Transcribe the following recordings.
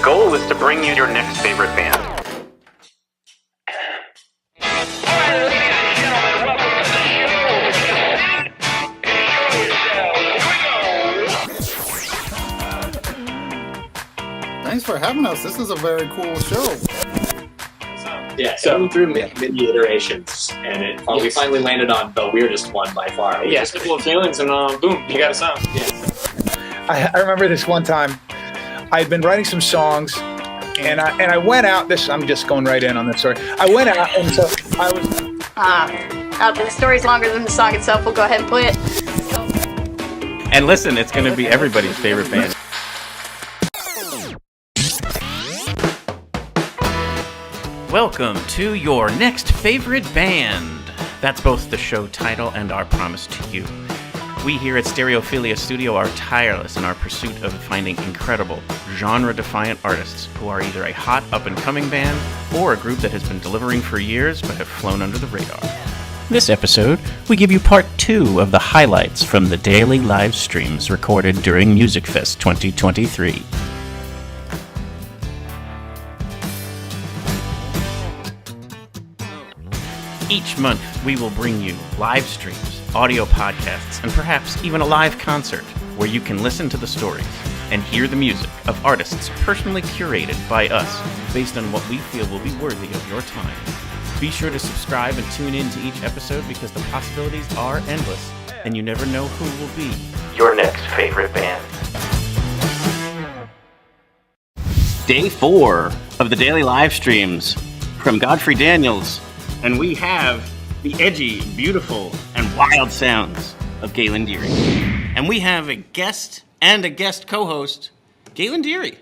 goal is to bring you your next favorite band. Thanks for having us. This is a very cool show. Yeah, so through many iterations, and we finally landed on the weirdest one by far. Yeah, simple feelings, and boom, you got a song. I remember this one time, I had been writing some songs, and I went out. I'm just going right in on this story. I went out, and so I was. The story's longer than the song itself. We'll go ahead and play it. And listen, it's going to be everybody's favorite band. Welcome to your next favorite band. That's both the show title and our promise to you. We here at Stereophilia Studio are tireless in our pursuit of finding incredible, genre-defiant artists who are either a hot, up-and-coming band or a group that has been delivering for years but have flown under the radar. This episode, we give you part 2 of the highlights from the daily live streams recorded during Musikfest 2023. Each month, we will bring you live streams, audio podcasts, and perhaps even a live concert where you can listen to the stories and hear the music of artists personally curated by us based on what we feel will be worthy of your time. Be sure to subscribe and tune in to each episode because the possibilities are endless and you never know who will be your next favorite band. Day 4 of the daily live streams from Godfrey Daniels. And we have the edgy, beautiful, and wild sounds of Galen Deery. And we have a guest and a guest co-host, Galen Deery.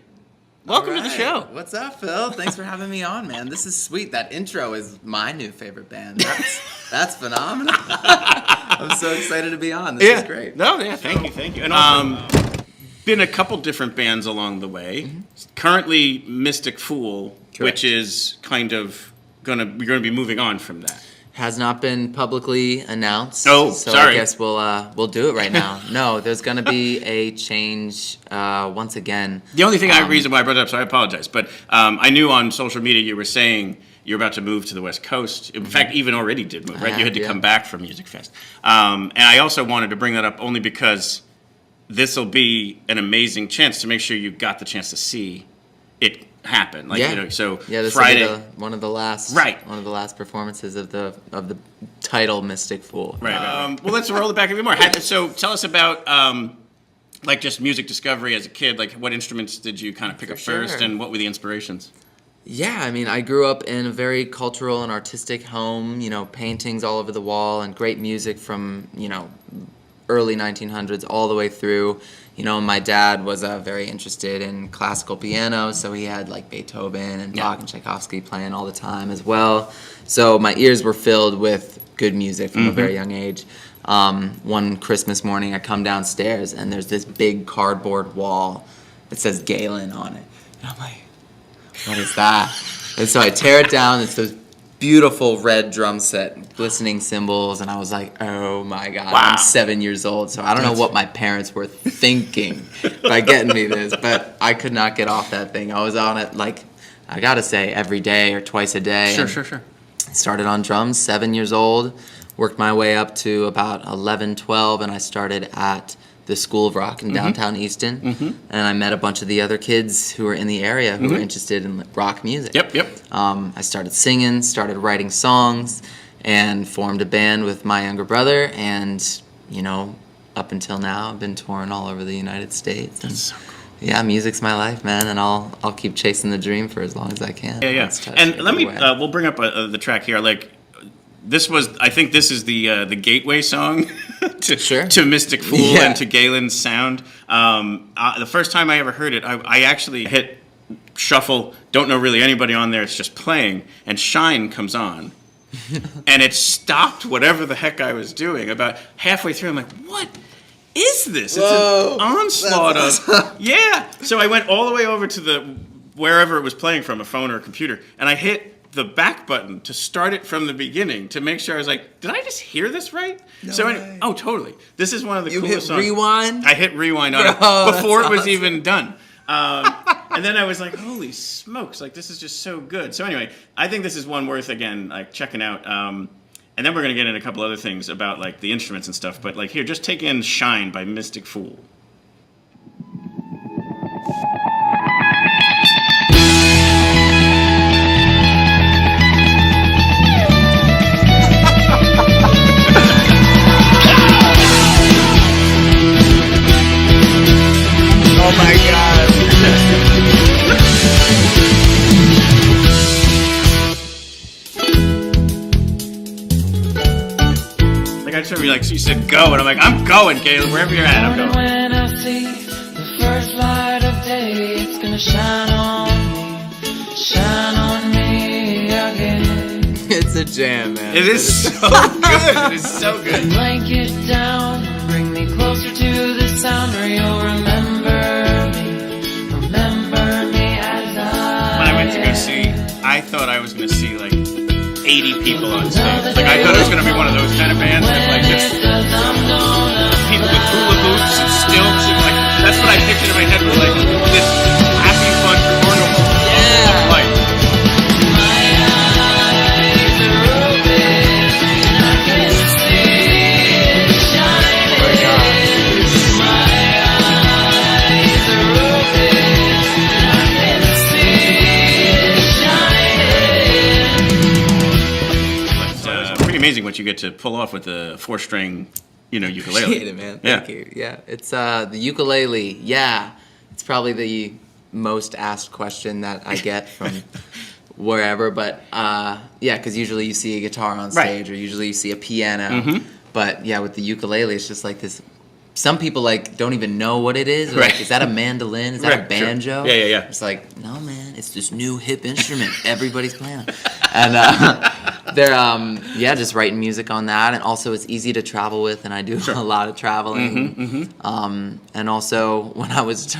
Welcome to the show. What's up, Phil? Thanks for having me on, man. This is sweet. That intro is my new favorite band. That's phenomenal. I'm so excited to be on. This is great. No, yeah, thank you. And been a couple different bands along the way. Mm-hmm. Currently, Mystic Fool, correct, which is kind of we're gonna be moving on from that. Has not been publicly announced. Oh, so sorry. I guess we'll do it right now. No, there's gonna be a change once again. The only reason why I brought it up, so I apologize, but I knew on social media you were saying you're about to move to the West Coast. In fact, even already did move, right? You had to come back from Musikfest. And I also wanted to bring that up only because this will be an amazing chance to make sure you got the chance to see it happen. So this Friday, will be one of the last performances of the title Mystic Fool. Right. Well, let's roll it back even more. So tell us about just music discovery as a kid. Like, what instruments did you kind of pick up first, and what were the inspirations? Yeah, I mean, I grew up in a very cultural and artistic home. You know, paintings all over the wall and great music from early 1900s all the way through. My dad was very interested in classical piano, so he had like Beethoven and Bach and Tchaikovsky playing all the time as well. So my ears were filled with good music from a very young age. One Christmas morning, I come downstairs and there's this big cardboard wall that says Galen on it. And I'm like, what is that? And so I tear it down. It's this beautiful red drum set, glistening cymbals, and I was like, oh my God, wow. I'm 7 years old, so I don't know what my parents were thinking by getting me this, but I could not get off that thing. I was on it, I gotta say, every day or twice a day. Sure. Started on drums, 7 years old, worked my way up to about 11, 12, and I started at the School of Rock in downtown Easton, and I met a bunch of the other kids who were in the area who were interested in rock music. Yep. I started singing, started writing songs, and formed a band with my younger brother, and, up until now, I've been touring all over the United States. That's so cool. Yeah, music's my life, man, and I'll keep chasing the dream for as long as I can. Yeah. And let me, we'll bring up the track here, I think this is the gateway song to Mystic Fool and to Galen's sound. The first time I ever heard it, I actually hit shuffle, don't know really anybody on there, it's just playing, and Shine comes on. And it stopped whatever the heck I was doing. About halfway through, I'm like, what is this? Whoa, it's an onslaught of... Yeah! So I went all the way over to wherever it was playing from, a phone or a computer, and I hit the back button to start it from the beginning to make sure I was like, did I just hear this right? No, totally. This is one of the coolest songs. You hit rewind? I hit rewind on it before it was even done. And then I was like, holy smokes, like this is just so good. So anyway, I think this is one worth, again, like checking out. And then we're going to get into a couple other things about like the instruments and stuff. But like here, just take in Shine by Mystic Fool. Oh my God. Like I just remember, like she said, "Go," and I'm like, "I'm going, Galen. Wherever you're at, I'm going." When I see the first light of day, it's gonna shine on me again. It's a jam, man. It is so good. It is so good. Blanket down, bring me closer to the sound where you'll remember me as When I went to go see, I thought I was going to see like 80 people on stage. Like I thought it was going to be one of those kind of bands with like just people with hula hoops and stilts and like that's what I pictured in my head was like this happy fun carnival of life. Amazing what you get to pull off with the 4-string, ukulele. Appreciate it, man. Thank you. Yeah, it's the ukulele. Yeah, it's probably the most asked question that I get from wherever. But yeah, because usually you see a guitar on stage, or usually you see a piano. Mm-hmm. But yeah, with the ukulele, it's just like this. Some people like don't even know what it is. Like, is that a mandolin? Is that a banjo? Sure. Yeah. It's like, no, man, it's this new hip instrument everybody's playing on. And they're just writing music on that, and also it's easy to travel with, and I do a lot of traveling. Mm-hmm. And also when I was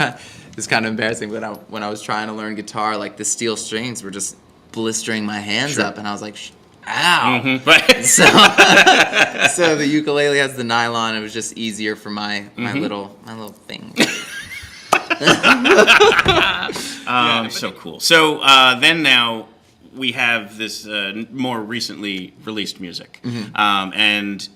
it's kind of embarrassing, but when I was trying to learn guitar, like the steel strings were just blistering my hands up, and I was like, ow. Mm-hmm. Right. So the ukulele has the nylon. It was just easier for my little finger. So cool. So then now we have this more recently released music, and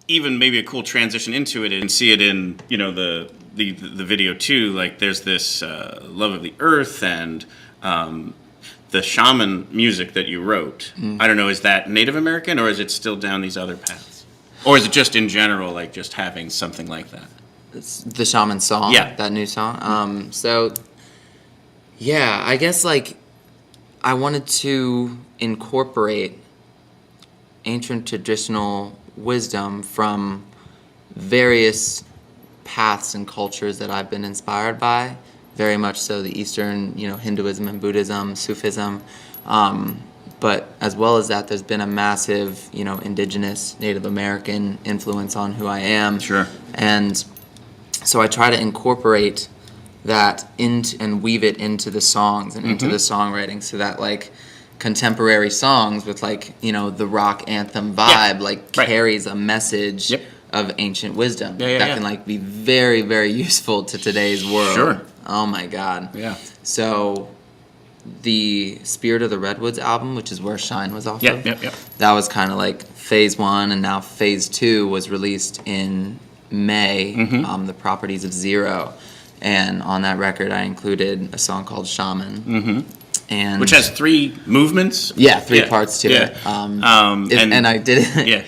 even maybe a cool transition into it, and see it in the video too. Like there's this love of the earth and the Shaman music that you wrote. I don't know, is that Native American or is it still down these other paths, or is it just in general like just having something like that? It's the Shaman song, that new song. So yeah, I guess like I wanted to incorporate ancient traditional wisdom from various paths and cultures that I've been inspired by. Very much so the Eastern, Hinduism and Buddhism, Sufism. But as well as that, there's been a massive, indigenous Native American influence on who I am. Sure. And so I try to incorporate that and weave it into the songs and into the songwriting, so that like contemporary songs with like the rock anthem vibe carries a message of ancient wisdom that can like be very, very useful to today's world. Sure. Oh my God. Yeah. So the Spirit of the Redwoods album, which is where Shine was off of, that was kind of like phase 1, and now phase 2 was released in May, The Properties of Zero. And on that record, I included a song called Shaman, and which has 3 movements. Yeah, 3 parts to it. And I did it.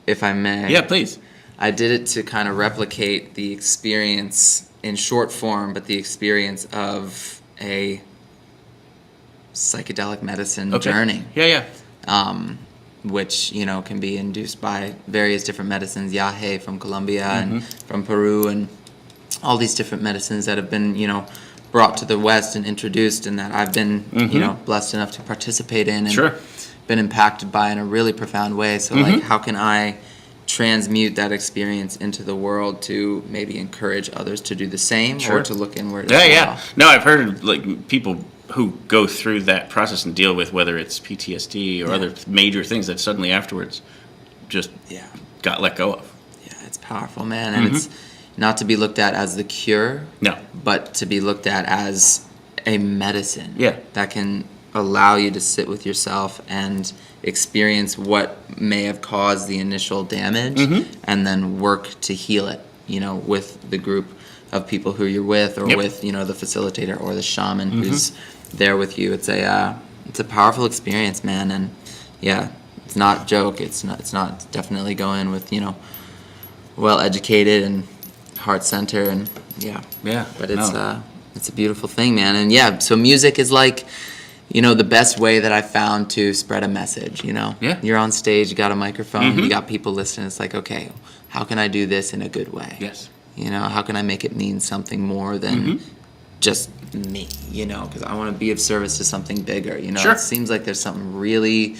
If I may. Yeah, please. I did it to kind of replicate the experience in short form, but the experience of a psychedelic medicine journey. Which can be induced by various different medicines, yahe from Colombia and from Peru, and all these different medicines that have been, brought to the West and introduced, and that I've been, blessed enough to participate in and been impacted by in a really profound way. So, like, how can I transmute that experience into the world to maybe encourage others to do the same or to look inward as well? No, I've heard like people who go through that process and deal with whether it's PTSD or other major things that suddenly afterwards just got let go of. Yeah, it's powerful, man. And it's not to be looked at as the cure, but to be looked at as a medicine. Yeah. That can allow you to sit with yourself and experience what may have caused the initial damage and then work to heal it, with the group of people who you're with or with, the facilitator or the shaman who's there with you. It's a powerful experience, man. And yeah, it's not a joke. It's not definitely go in with, well educated and heart center and but it's a beautiful thing, man. And so music is like, the best way that I found to spread a message, You're on stage, you got a microphone, you got people listening. It's like, okay, how can I do this in a good way? Yes. How can I make it mean something more than just me, because I want to be of service to something bigger, Sure. It seems like there's something really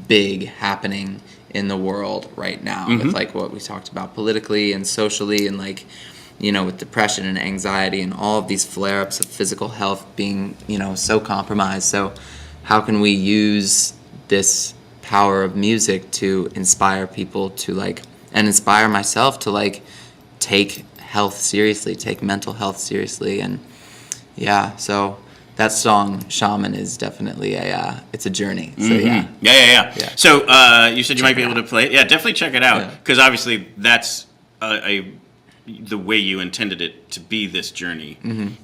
big happening in the world right now with like what we talked about politically and socially and like, with depression and anxiety and all of these flare-ups of physical health being, so compromised. So how can we use this power of music to inspire people to like, and inspire myself to like take health seriously, take mental health seriously. And so that song Shaman is definitely it's a journey. So Yeah. So you said you might be able to play it. Yeah, definitely check it out, because obviously that's the way you intended it to be, this journey.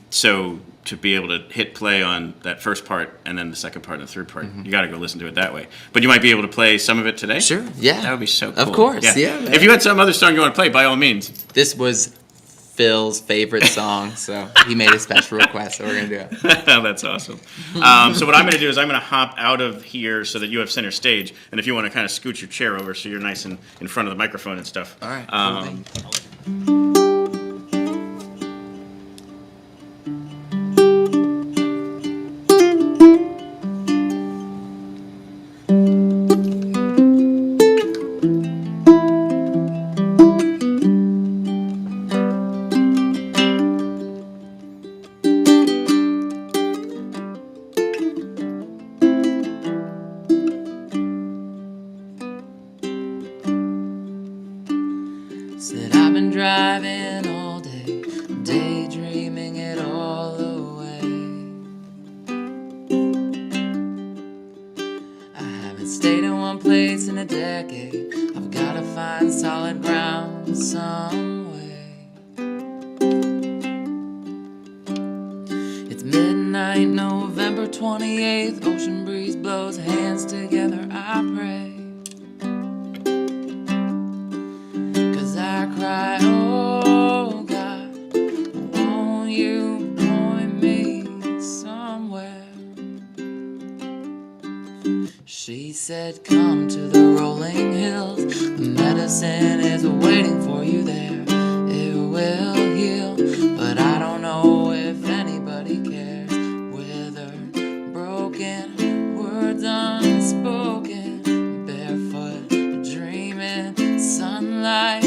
So to be able to hit play on that first part and then the second part and the third part, you got to go listen to it that way. But you might be able to play some of it today? Sure, yeah. That would be so cool. Of course, yeah. If you had some other song you want to play, by all means. This was Phil's favorite song, so he made a special request, so we're going to do it. That's awesome. So what I'm going to do is I'm going to hop out of here so that you have center stage, and if you want to kind of scoot your chair over so you're nice and in front of the microphone and stuff. All right, Said I've been driving all day, daydreaming it all away. I haven't stayed in one place in a decade. I've gotta find solid ground some way. It's midnight, November 28th. Ocean breeze blows, hands together, I pray. I cry, oh God, won't you point me somewhere? She said, come to the rolling hills. The medicine is waiting for you there. It will heal, but I don't know if anybody cares. Withered, broken, words unspoken, barefoot, dreaming, sunlight.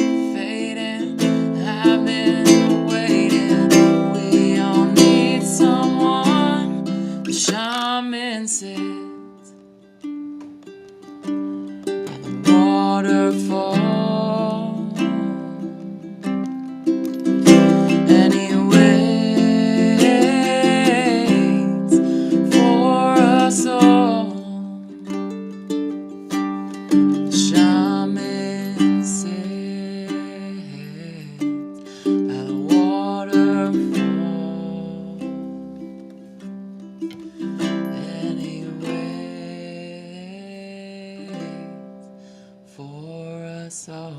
I've been waiting. We all need someone. The shaman sits by the waterfall, and he waits for us all. The shaman sits by the waterfall, and he waits for us all.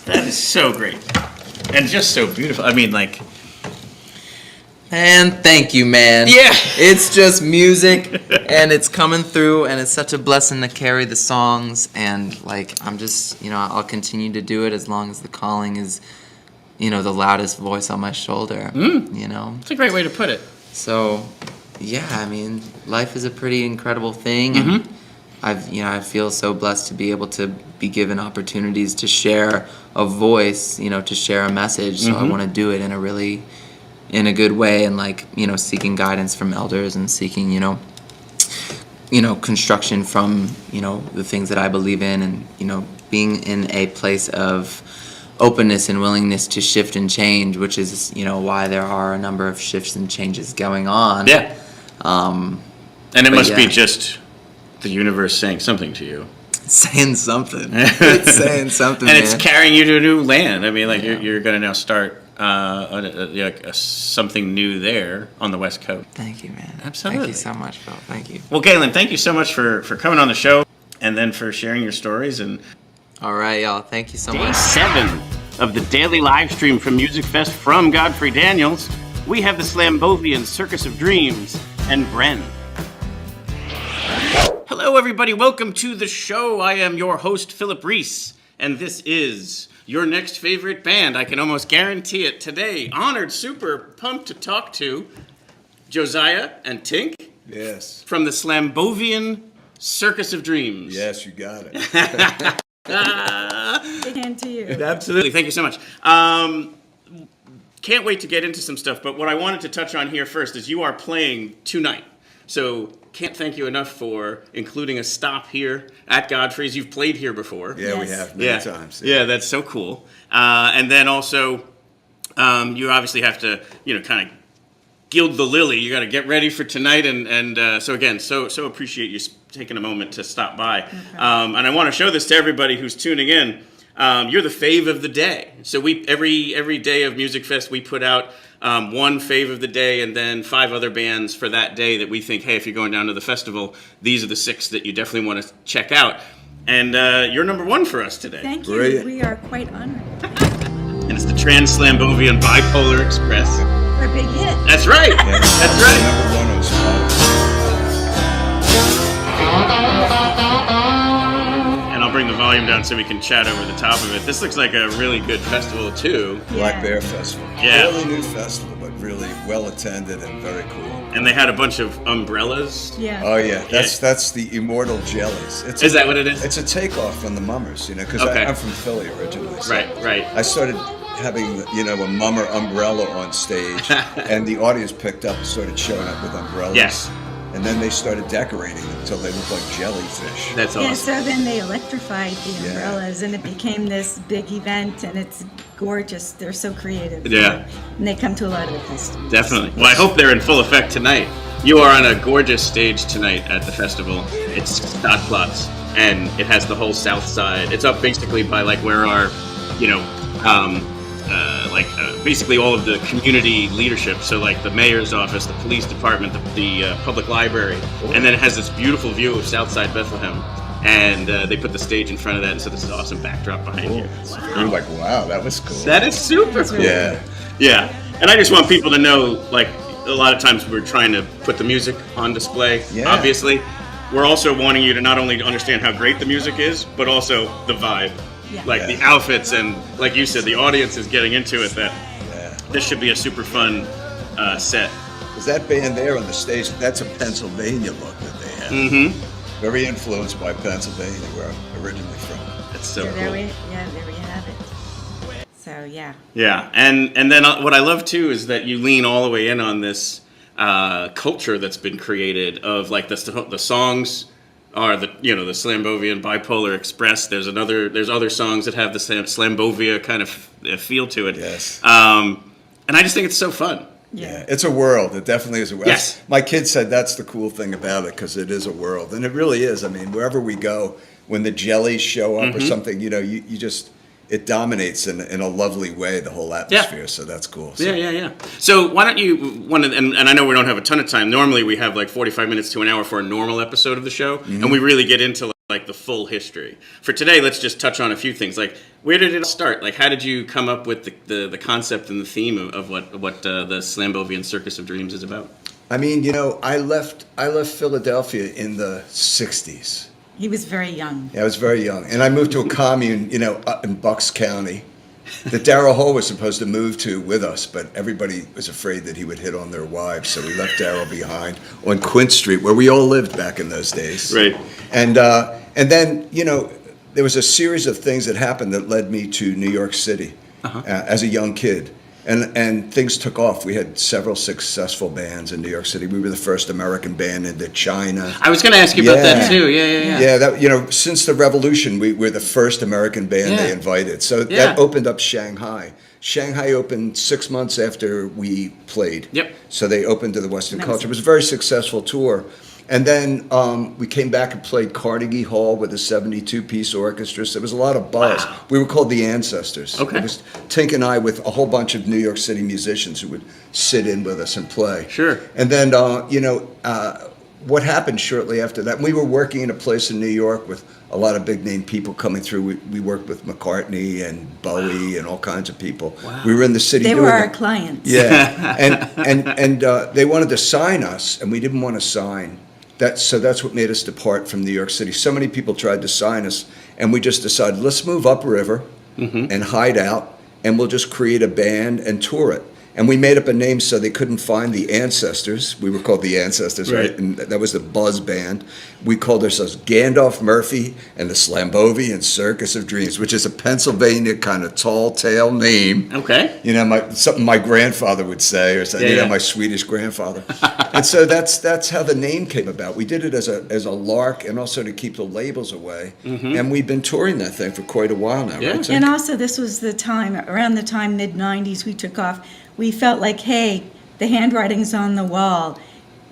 That is so great. And just so beautiful. I mean, like... Man, thank you, man. Yeah. It's just music, and it's coming through, and it's such a blessing to carry the songs, and, like, I'm just, I'll continue to do it as long as the calling is, the loudest voice on my shoulder, It's a great way to put it. So, yeah, I mean, life is a pretty incredible thing, and I feel so blessed to be able to be given opportunities to share a voice, to share a message, so I want to do it in a good way, and like, seeking guidance from elders and seeking, construction from, the things that I believe in, and, being in a place of openness and willingness to shift and change, which is, why there are a number of shifts and changes going on. Yeah. And it must be just the universe saying something to you. It's saying something. It's saying something, and man. it's carrying you to a new land. I mean, like, you're going to now start something new there on the West Coast. Thank you, man. Absolutely. Thank you so much, Phil. Thank you. Well, Galen, thank you so much for coming on the show and then for sharing your stories. And all right, y'all. Thank you so Day much. 7 of the Daily Livestream from Musikfest from Godfrey Daniels. We have the Slambovian Circus of Dreams and Bren. Hello, everybody. Welcome to the show. I am your host, Philip Reese, and this is your next favorite band. I can almost guarantee it today. Honored, super pumped to talk to Joziah and TInk. Yes. From the Slambovian Circus of Dreams. Yes, you got it. Big hand to you. Absolutely. Thank you so much. Can't wait to get into some stuff, but what I wanted to touch on here first is you are playing tonight. So can't thank you enough for including a stop here at Godfrey's. You've played here before. Yeah, we have many times. Yeah, that's so cool. And then also, you obviously have to, kind of gild the lily. You got to get ready for tonight. And so again, so appreciate you taking a moment to stop by. Okay. And I want to show this to everybody who's tuning in. You're the fave of the day. So we every day of Musikfest, we put out one fave of the day and then 5 other bands for that day that we think, hey, if you're going down to the festival, these are the 6 that you definitely want to check out. And you're number 1 for us today. Thank you. Brilliant. We are quite honored. And it's the Slambovian Bipolar Express. Our big hit. That's right. Yeah, That's right. Number 1 was And I'll bring the volume down so we can chat over the top of it. This looks like a really good festival, too. Black Bear Festival. Yeah. Really new festival, but really well attended and very cool. And they had a bunch of umbrellas. Yeah. Oh yeah, that's the Immortal Jellies. Is that what it is? It's a takeoff from the Mummers, because Okay. I'm from Philly originally. So Right. I started having a Mummer umbrella on stage, and the audience picked up and started showing up with umbrellas. Yes. And then they started decorating them until they looked like jellyfish. That's Yeah, awesome. so then they electrified the Yeah. umbrellas, and it became this big event, and it's gorgeous. They're so creative. Yeah. And they come to a lot of the festivals. Definitely. Well, I hope they're in full effect tonight. You are on a gorgeous stage tonight at the festival. It's Platz, and it has the whole south side. It's up basically by like where our, basically all of the community leadership. So like the mayor's office, the police department, the public library, and then it has this beautiful view of Southside Bethlehem. And they put the stage in front of that, and so this is awesome backdrop behind you. You're like, wow, that was cool. That is super cool. Yeah. Yeah, and I just want people to know, like, a lot of times we're trying to put the music on display, Yeah. obviously. We're also wanting you to not only understand how great the music is, but also the vibe. Yeah. Like the outfits and, like you said, the audience is getting into it, that Yeah. this should be a super fun set. Because that band there on the stage, that's a Pennsylvania look that they have. Mm-hmm. Very influenced by Pennsylvania, where I'm originally from. That's so So cool. there we have it. So yeah. Yeah, and then what I love too is that you lean all the way in on this culture that's been created of like the songs are the Slambovian Bipolar Express. There's other songs that have the Slambovia kind of feel to it. Yes. And I just think it's so fun. Yeah, it's a world. It definitely is a world. Yes. My kid said that's the cool thing about it, because it is a world. And it really is. I mean, wherever we go, when the jellies show up or something, you just, it dominates in a lovely way, the whole atmosphere. So that's cool. So. Yeah. So why don't you, and I know we don't have a ton of time. Normally we have like 45 minutes to an hour for a normal episode of the show. And we really get into like the full history. For today, let's just touch on a few things. Like, where did it start? Like, how did you come up with the concept and the theme of what the Slambovian Circus of Dreams is about? I mean, I left Philadelphia in the 60s. He was very young. Yeah, I was very young. And I moved to a commune, up in Bucks County that Darryl Hole was supposed to move to with us, but everybody was afraid that he would hit on their wives, so we left Darryl behind on Quint Street, where we all lived back in those days. Right. And then, there was a series of things that happened that led me to New York City as a young kid. And things took off. We had several successful bands in New York City. We were the first American band into China. I was going to ask you about that too. Yeah. Yeah, that, since the revolution, we're the first American band they invited. So that opened up Shanghai. Shanghai opened 6 months after we played. Yep. So they opened to the Western culture. It was a very successful tour. And then we came back and played Carnegie Hall with a 72-piece orchestra. So there was a lot of buzz. Wow. We were called the Ancestors. Okay. It was TInk and I with a whole bunch of New York City musicians who would sit in with us and play. Sure. And then, what happened shortly after that, we were working in a place in New York with a lot of big-name people coming through. We worked with McCartney and Bowie and all kinds of people. Wow. We were in the city. They were our clients. Yeah. and they wanted to sign us, and we didn't want to sign. So that's what made us depart from New York City. So many people tried to sign us, and we just decided, let's move upriver and hide out, and we'll just create a band and tour it. And we made up a name so they couldn't find the Ancestors. We were called the Ancestors, right? And that was the buzz band. We called ourselves Gandalf Murphy and the Slambovian Circus of Dreams, which is a Pennsylvania kind of tall tale name. Okay. Something my grandfather would say, or something, my Swedish grandfather. And so that's how the name came about. We did it as a lark and also to keep the labels away. Mm-hmm. And we've been touring that thing for quite a while now, right? And also this was around the time, mid-90s, we took off. We felt like, hey, the handwriting's on the wall.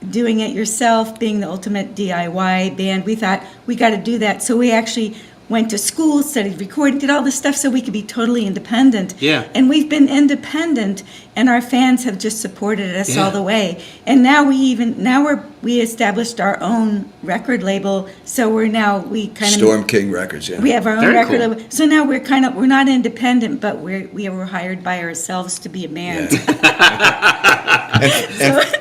Doing it yourself, being the ultimate DIY band, we thought we got to do that. So we actually went to school, studied recording, did all this stuff so we could be totally independent. Yeah. And we've been independent, and our fans have just supported us all the way. And now we established our own record label, so we kind of Storm King Records. Yeah. We have our own Very record cool. label. So now we're not independent, but we were hired by ourselves to be a band.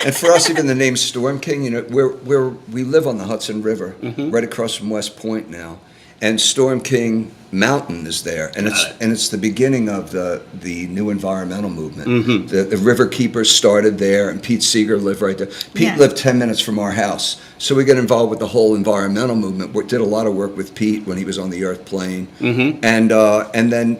And for us, even the name Storm King, we live on the Hudson River, right across from West Point now, and Storm King Mountain is there, and it's the beginning of the new environmental movement. Mm-hmm. The River Keepers started there, and Pete Seeger lived right there. Pete lived 10 minutes from our house, so we got involved with the whole environmental movement. We did a lot of work with Pete when he was on the Earth Plane, and then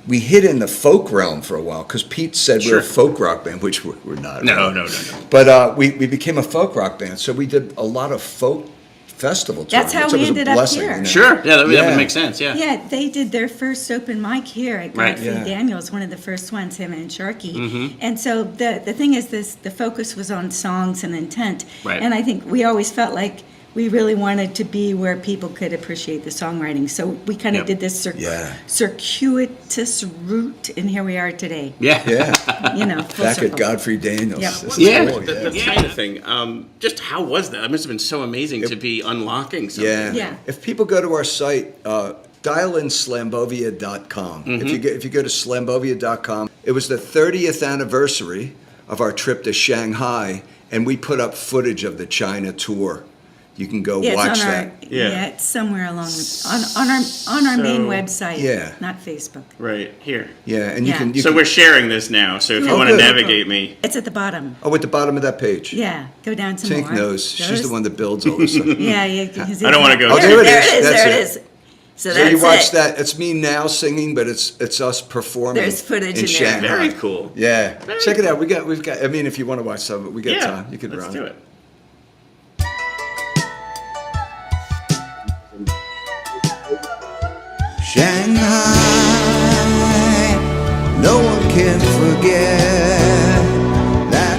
we hid in the folk realm for a while because Pete said we're a folk rock band, which we're not. No. But we became a folk rock band, so we did a lot of folk festival touring. That's how we ended up here. Sure, that would make sense, yeah. Yeah, they did their first open mic here at Godfrey Daniels, one of the first ones, him and Sharkey. Mm-hmm. And so the thing is the focus was on songs and intent. Right. And I think we always felt like we really wanted to be where people could appreciate the songwriting. So we kind of did this circuitous route, and here we are today. Yeah. Full Back circle. at Godfrey Daniels. Yep. Cool, The China thing. Just how was that? It must have been so amazing to be unlocking something. Yeah. If people go to our site, dial in Slambovia.com. Mm-hmm. If you go to Slambovia.com, it was the 30th anniversary of our trip to Shanghai, and we put up footage of the China tour. You can go watch that. It's somewhere along on our main website. Yeah. Not Facebook. Right, here. Yeah, and you can. So we're sharing this now, so if you want to navigate me. It's at the bottom. Oh, at the bottom of that page. Yeah, go down some TInk more. knows. She's the one that builds all this stuff. Yeah. I don't want to go. Oh, there it is. So that's you watch it. that. It's me now singing, but it's us performing. There's footage in there. Shanghai. Very cool. Yeah, check it out. We've got. I mean, if you want to watch some of it, we got time. You can let's run do it. Shanghai, no one can forget that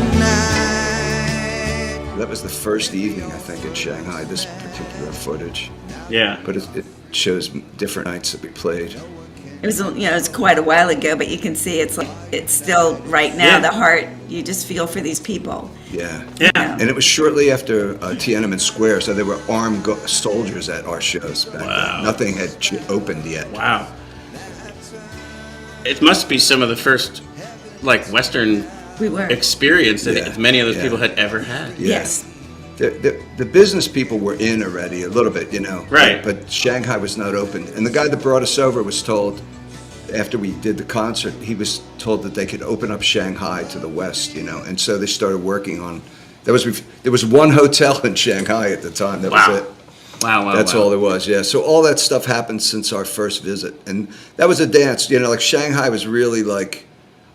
night. That was the first evening, I think, in Shanghai, this particular footage. Yeah. But it shows different nights that we played. It was, it's quite a while ago, but you can see it's still right now, the heart, you just feel for these people. Yeah. Yeah. And it was shortly after Tiananmen Square, so there were armed soldiers at our shows back then. Nothing had opened yet. Wow. It must be some of the first, Western experience that many of those people had ever had. Yeah. Yes. The business people were in already a little bit, Right. But Shanghai was not open. And the guy that brought us over was told, after we did the concert, he was told that they could open up Shanghai to the west, And so they started working on, there was one hotel in Shanghai at the time. That was it. Wow. That's all there was, yeah. So all that stuff happened since our first visit. And that was a dance, Shanghai was really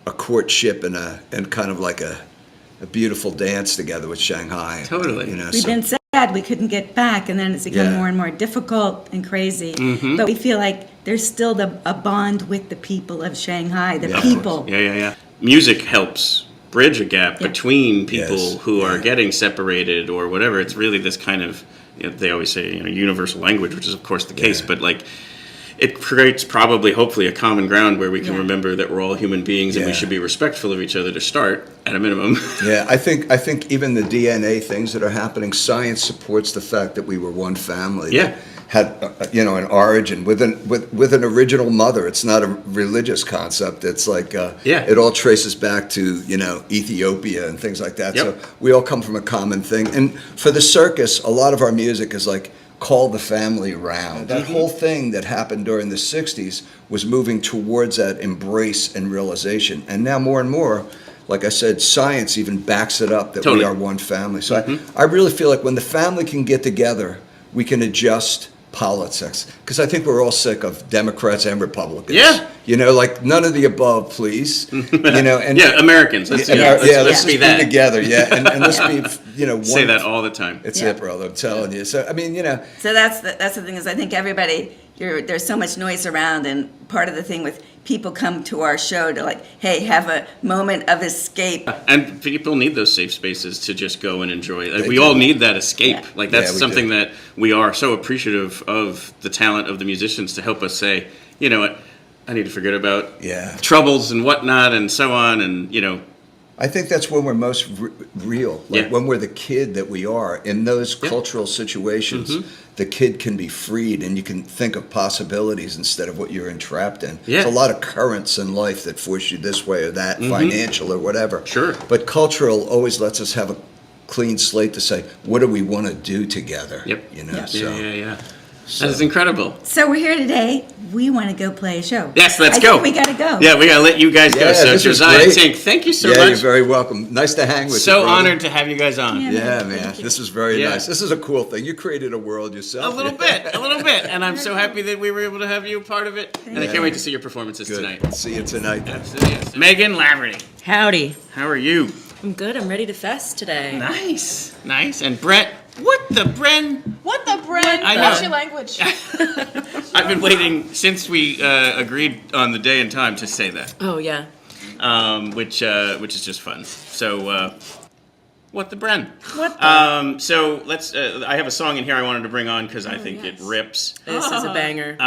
a courtship and kind of like a beautiful dance together with Shanghai. Totally. You know, We've been sad we couldn't get back, and then it's become more and more difficult and crazy. Mm-hmm. But we feel like there's still a bond with the people of Shanghai, the people. Yeah. Music helps bridge a gap between people who are getting separated or whatever. It's really this kind of, they always say, universal language, which is of course the case, but like, it creates probably, hopefully, a common ground where we can remember that we're all human beings and we should be respectful of each other to start, at a minimum. Yeah, I think even the DNA things that are happening, science supports the fact that we were one family. Yeah. Had an origin with an original mother. It's not a religious concept. It's like it all traces back to Ethiopia and things like that. Yep. So we all come from a common thing. And for the circus, a lot of our music is like call the family around. That whole thing that happened during the 60s was moving towards that embrace and realization. And now more and more, like I said, science even backs it up that we are one family. So I really feel like when the family can get together, we can adjust politics, because I think we're all sick of Democrats and Republicans. Yeah. Like none of the above, please. And Americans. Let's be that together. Yeah, and let's be one. Say that all the time. It's it, brother. I'm telling you. So I mean, So that's the thing is I think everybody there's so much noise around, and part of the thing with people come to our show to like, hey, have a moment of escape. And people need those safe spaces to just go and enjoy. Like, we all need that escape. Yeah. Like that's something that we are so appreciative of the talent of the musicians to help us say, you know what, I need to forget about troubles and whatnot and so on, and I think that's when we're most real. Like when we're the kid that we are in those cultural situations. The kid can be freed, and you can think of possibilities instead of what you're entrapped in. There's a lot of currents in life that force you this way or that, financial or whatever. Sure. But cultural always lets us have a clean slate to say, what do we want to do together? Yeah. That's incredible. So we're here today. We want to go play a show. Yes, let's I go. think we got to go. Yeah, we got to let you guys go. So Joziah, TInk, thank you so much. You're very welcome. Nice to hang with you. So honored to have you guys on. Yeah, man. This is very nice. This is a cool thing. You created a world yourself. A little bit. And I'm so happy that we were able to have you a part of it. And I can't wait to see your performances tonight. See you tonight. Absolutely. Meghan Laverty. Howdy. How are you? I'm good. I'm ready to fest today. Nice. And Brett, what the Bren? What the Bren? I know. What's your language? I've been waiting since we agreed on the day and time to say that. Oh, yeah. Which is just fun. So, what the Bren? What the? So let's. I have a song in here I wanted to bring on because I think it rips. This is a banger.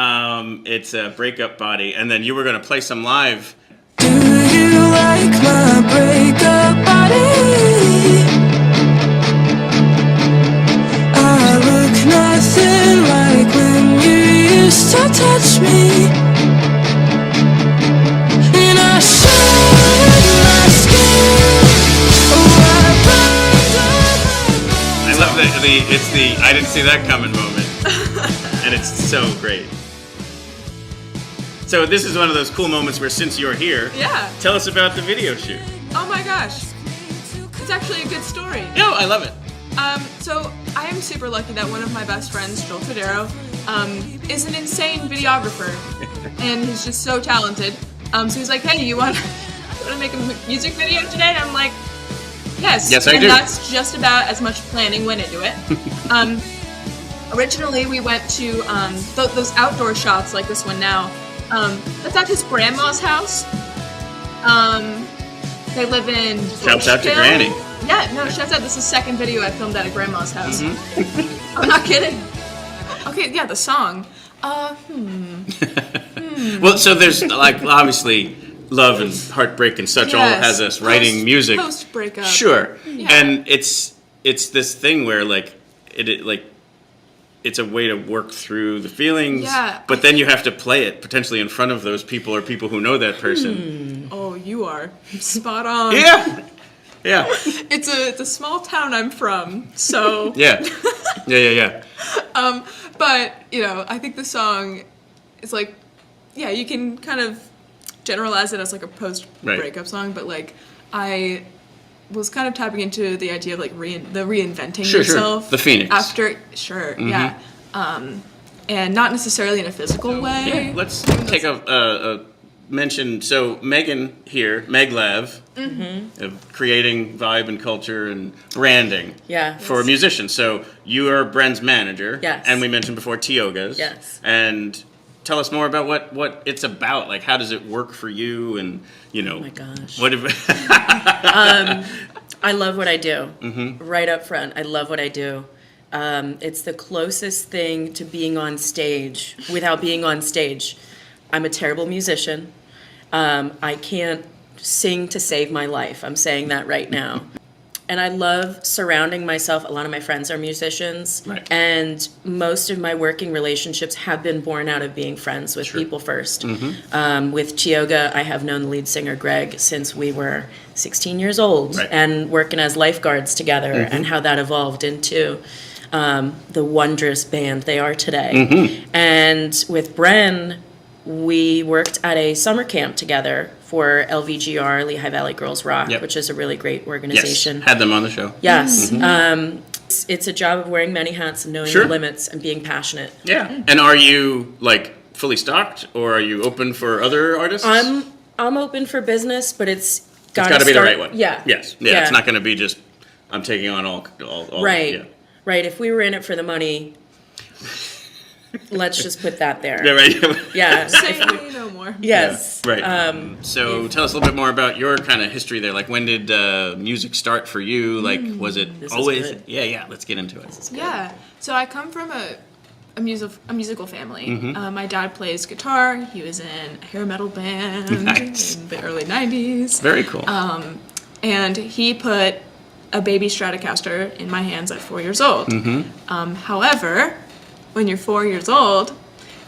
It's a breakup body, and then you were going to play some live. Do you like my breakup body? I look nothing like when you used to touch me. And I shed my skin. I love that it's the I didn't see that coming moment, and it's so great. So this is one of those cool moments where, since you're here, tell us about the video shoot. Oh my gosh, it's actually a good story. No, I love it. So I am super lucky that one of my best friends, Joel Federo, is an insane videographer, and he's just so talented. So he's like, hey, you want to make a music video today? And I'm like, yes. Yes, I do. And that's just about as much planning went into it. Originally, we went to those outdoor shots like this one now. That's at his grandma's house. They live in Shouts out to Granny. Yeah, no, shouts out. This is the second video I filmed at a grandma's house. I'm not kidding. Okay, yeah, the song. Well, so there's like obviously love and heartbreak and such all has us writing music. Post breakup. Sure. Yeah. And it's this thing where like it's a way to work through the feelings. Yeah. But then you have to play it potentially in front of those people or people who know that person. Oh, you are spot on. Yeah. Yeah. It's a small town I'm from, so Yeah. But I think the song is like, yeah, you can kind of generalize it as like a post breakup song, but like I was kind of tapping into the idea of like reinventing yourself. Sure. The Phoenix. After yeah. And not necessarily in a physical way. Yeah. Let's take a mentioned, so Meghan here, Meg Lav, Mm-hmm. of creating vibe and culture and branding Yeah. for musicians. So you are Bren's manager. Yes. And we mentioned before Tioga's. Yes. And tell us more about what it's about. Like, how does it work for you? And, you know. Oh my gosh. What if, I love what I do. Mm-hmm. Right up front, I love what I do. It's the closest thing to being on stage without being on stage. I'm a terrible musician. I can't sing to save my life. I'm saying that right now. And I love surrounding myself. A lot of my friends are musicians. Right. And most of my working relationships have been born out of being friends with people first. With Tioga, I have known the lead singer, Greg, since we were 16 years old. Right. And working as lifeguards together and how that evolved into the wondrous band they are today. And with Bren, we worked at a summer camp together for LVGR, Lehigh Valley Girls Rock, Yep. which is a really great organization. yes, had them on the show. Yes. It's a job of wearing many hats and knowing Sure. your limits and being passionate. Yeah. And are you, like, fully stocked, or are you open for other artists? I'm open for business, but it's got to be the right one. Yeah. Yes. Yeah. It's not going to be just, I'm taking on all Right. Yeah. Right. If we were in it for the money, let's just put that there. Yeah, right. Yeah. Say no more. Yes. Right. So tell us a little bit more about your kind of history there. Like, when did music start for you? Like, was it This is always? good. Yeah. Let's get into it. Yeah. So I come from a musical family. Mm-hmm. My dad plays guitar. He was in a hair metal band Nice. in the early 90s. Very cool. And he put a baby Stratocaster in my hands at 4 years old. However, when you're 4 years old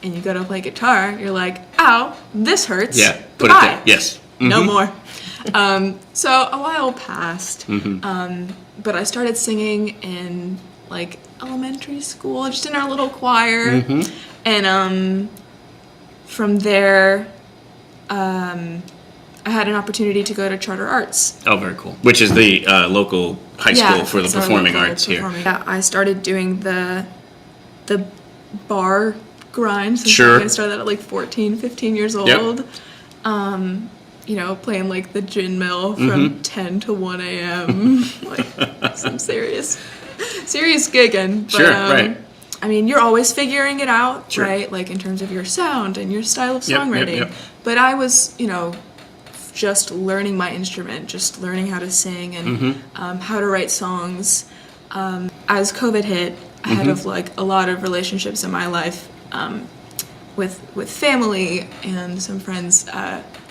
and you go to play guitar, you're like, ow, this hurts. Yeah. Put it Goodbye. there. Yes. No more. So a while passed, but I started singing in like elementary school, just in our little choir, and from there, I had an opportunity to go to Charter Arts. Oh, very cool. Which is the local high school for the it's our performing local arts here. performing- Yeah, I started doing the bar grind. Since Sure. I started that at like 14, 15 years old. Yep. You know, playing like the gin mill from 10 to 1 a.m. like some serious gigging. But, Sure, right. I mean, you're always figuring it out, Sure. right? Like in terms of your sound and your style of Yep, songwriting. yep. But I was, you know, just learning my instrument, just learning how to sing and how to write songs. As COVID hit, I had like a lot of relationships in my life with family and some friends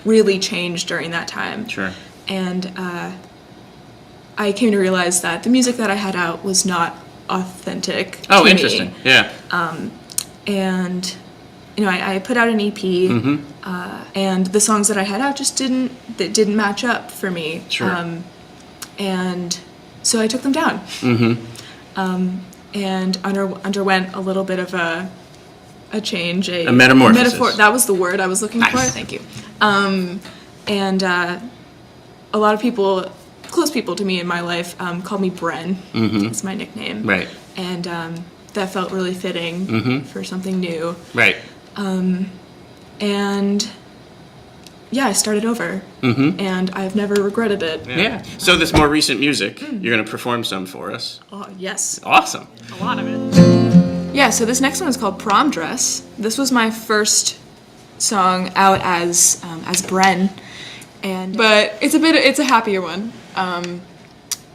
really changed during that time. Sure. And I came to realize that the music that I had out was not authentic Oh, to interesting. me. Yeah. And you know, I put out an EP, and the songs that I had out just didn't match up for me. Sure. And so I took them down. And underwent a little bit of a change, a metamorphosis. metaphor. That was the word I was looking for. Nice. Thank you. And a lot of people, close people to me in my life, called me Bren. It's my nickname. Right. And that felt really fitting for something new. Right. And yeah, I started over. And I've never regretted it. Yeah. So this more recent music, you're going to perform some for us. Oh, yes. Awesome. A lot of it. Yeah, so this next one is called Prom Dress. This was my first song out as Bren, but it's a happier one.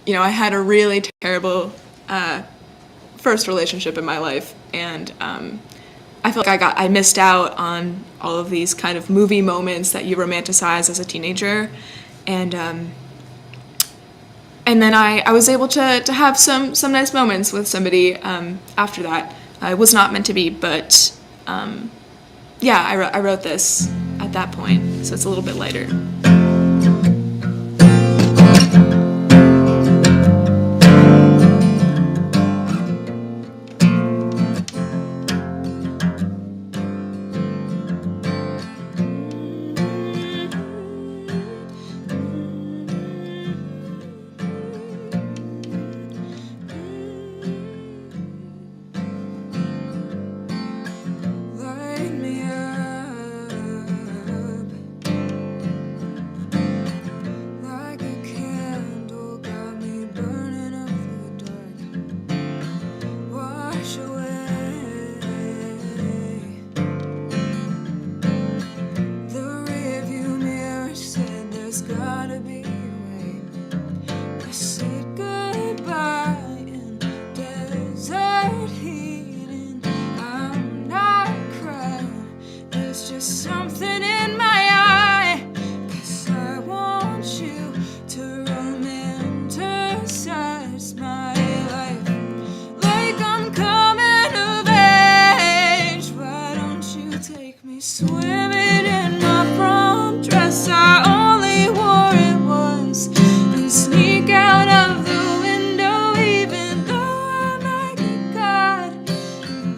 You know, I had a really terrible first relationship in my life, and I feel like I missed out on all of these kind of movie moments that you romanticize as a teenager, and then I was able to have some nice moments with somebody after that. It was not meant to be, but yeah, I wrote this at that point, so it's a little bit lighter. Light me up. me swimming in my prom dress. I only wore it once and sneak out of the window, even though I might get caught.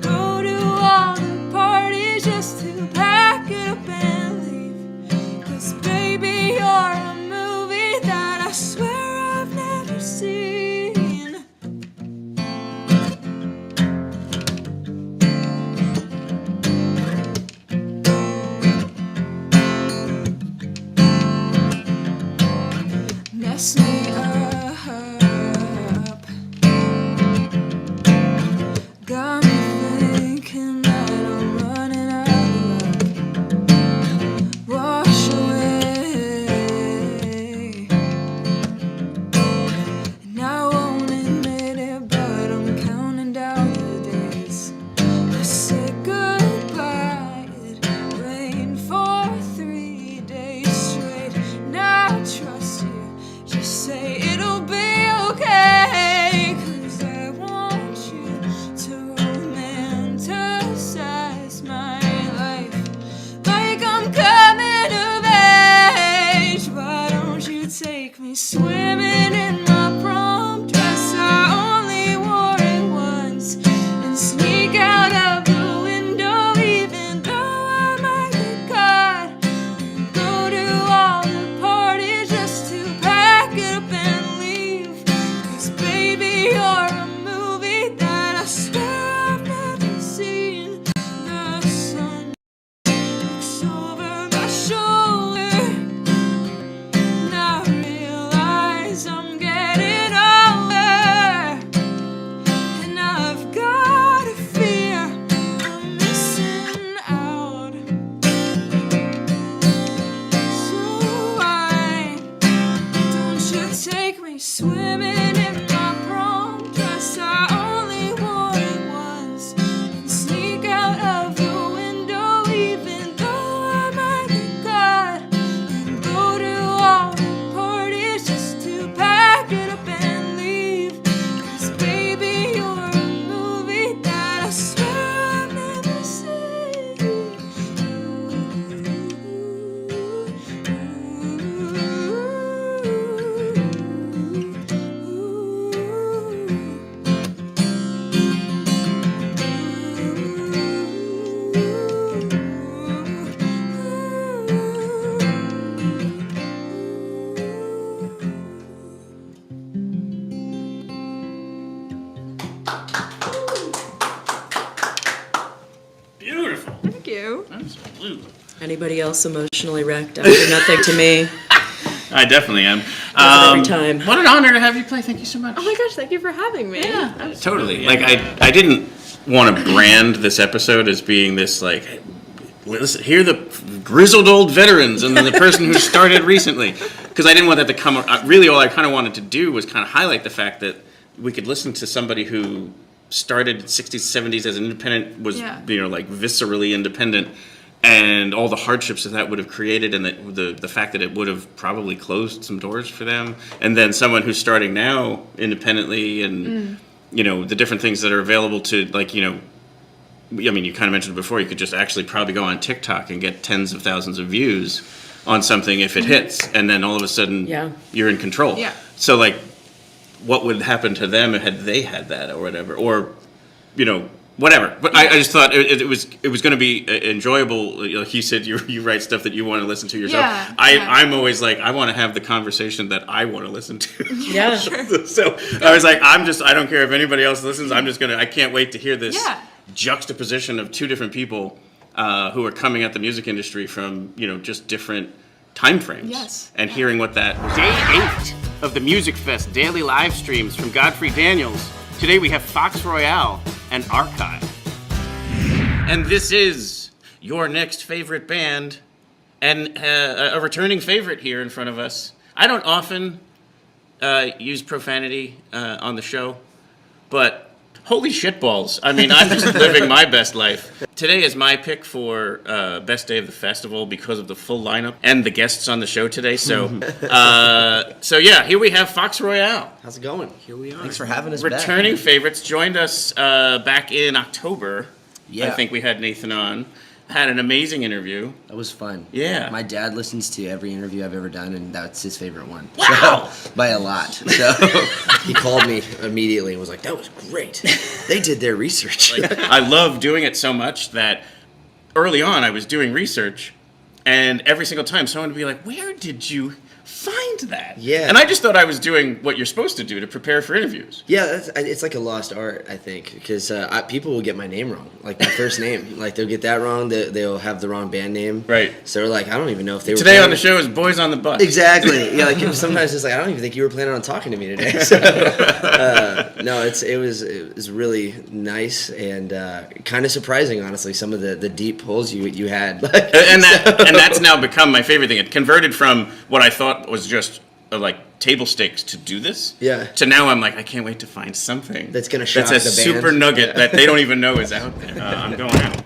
Go to all the parties just to pack it up and leave. 'Cause baby, you're a movie that I swear I've never seen. Mess me up. Got me thinking that I'm running out of love. Wash away. And I won't admit it, but I'm counting down the days. I said goodbye. It rained for 3 days straight. Now I trust you. Just say it'll be okay. 'Cause I want you to romanticize my life like I'm coming of age. Why don't you take me swimming in my prom dress? I only wore it once and sneak out of the window, even though I might get caught. Go to all the parties just to pack it up and leave. 'Cause baby, you're a movie that I swear I've never seen. The sun looks over my shoulder, and I realize I'm getting older. And I've got a fear I'm missing out. So why don't you take me swimming in my prom dress? I only wore it once and sneak out of the window, even though I might get caught. And go to all the parties just to pack it up and leave. 'Cause baby, you're a movie that I swear I've never seen. Beautiful. Thank you. Absolutely. Anybody else emotionally wrecked after Nothing to Me? I definitely am. Every time. What an honor to have you play. Thank you so much. Oh my gosh, thank you for having me. Yeah. Totally. Like I didn't want to brand this episode as being this like, hey, listen, here are the grizzled old veterans and then the person who started recently, because I didn't want that to come. Really, all I kind of wanted to do was kind of highlight the fact that we could listen to somebody who started in the 60s, 70s as an independent, was like viscerally independent, and all the hardships that would have created, and the fact that it would have probably closed some doors for them, and then someone who's starting now independently, and the different things that are available to, like, I mean, you kind of mentioned before, you could just actually probably go on TikTok and get tens of thousands of views on something if it hits, and then all of a sudden you're in control. Yeah. So like, what would happen to them had they had that or whatever, or whatever. But I just thought it was going to be enjoyable. Like you said, you write stuff that you want to listen to yourself. Yeah, I'm always like, I want to have the conversation that I want to listen to. Yeah. So I was like, I don't care if anybody else listens. I can't wait to hear this juxtaposition of two different people who are coming at the music industry from just different time frames. Yes. And hearing what that Day 8 of the Musikfest Daily Livestreams from Godfrey Daniels. Today we have Fox Royale and Archive. And this is your next favorite band, and a returning favorite here in front of us. I don't often use profanity on the show, but holy shitballs. I mean, I'm just living my best life. Today is my pick for best day of the festival because of the full lineup and the guests on the show today. So, here we have Fox Royale. How's it going? Here we are. Thanks for having us Returning favorites joined us back in October. Yeah. I think we had Nathan on. had an amazing interview. That was fun. Yeah. My dad listens to every interview I've ever done, and that's his favorite one. Wow! So, by a lot. So he called me immediately and was like, that was great. They did their research. I love doing it so much that early on I was doing research, and every single time someone would be like, where did you find that? Yeah. And I just thought I was doing what you're supposed to do to prepare for interviews. Yeah, it's like a lost art, I think, because people will get my name wrong, like my first name. Like, they'll get that wrong, they'll have the wrong band name. Right. So they're like, I don't even know if they were Today on the show is Boys on the Bus. Exactly. Yeah, like sometimes it's like, I don't even think you were planning on talking to me today. So, no, it was really nice and kind of surprising, honestly, some of the deep pulls you had. And that's now become my favorite thing. It converted from what I thought was just like table stakes to do this, to now I'm like, I can't wait to find something that's gonna shock that's a the band. super nugget that they don't even know is out there. I'm going out.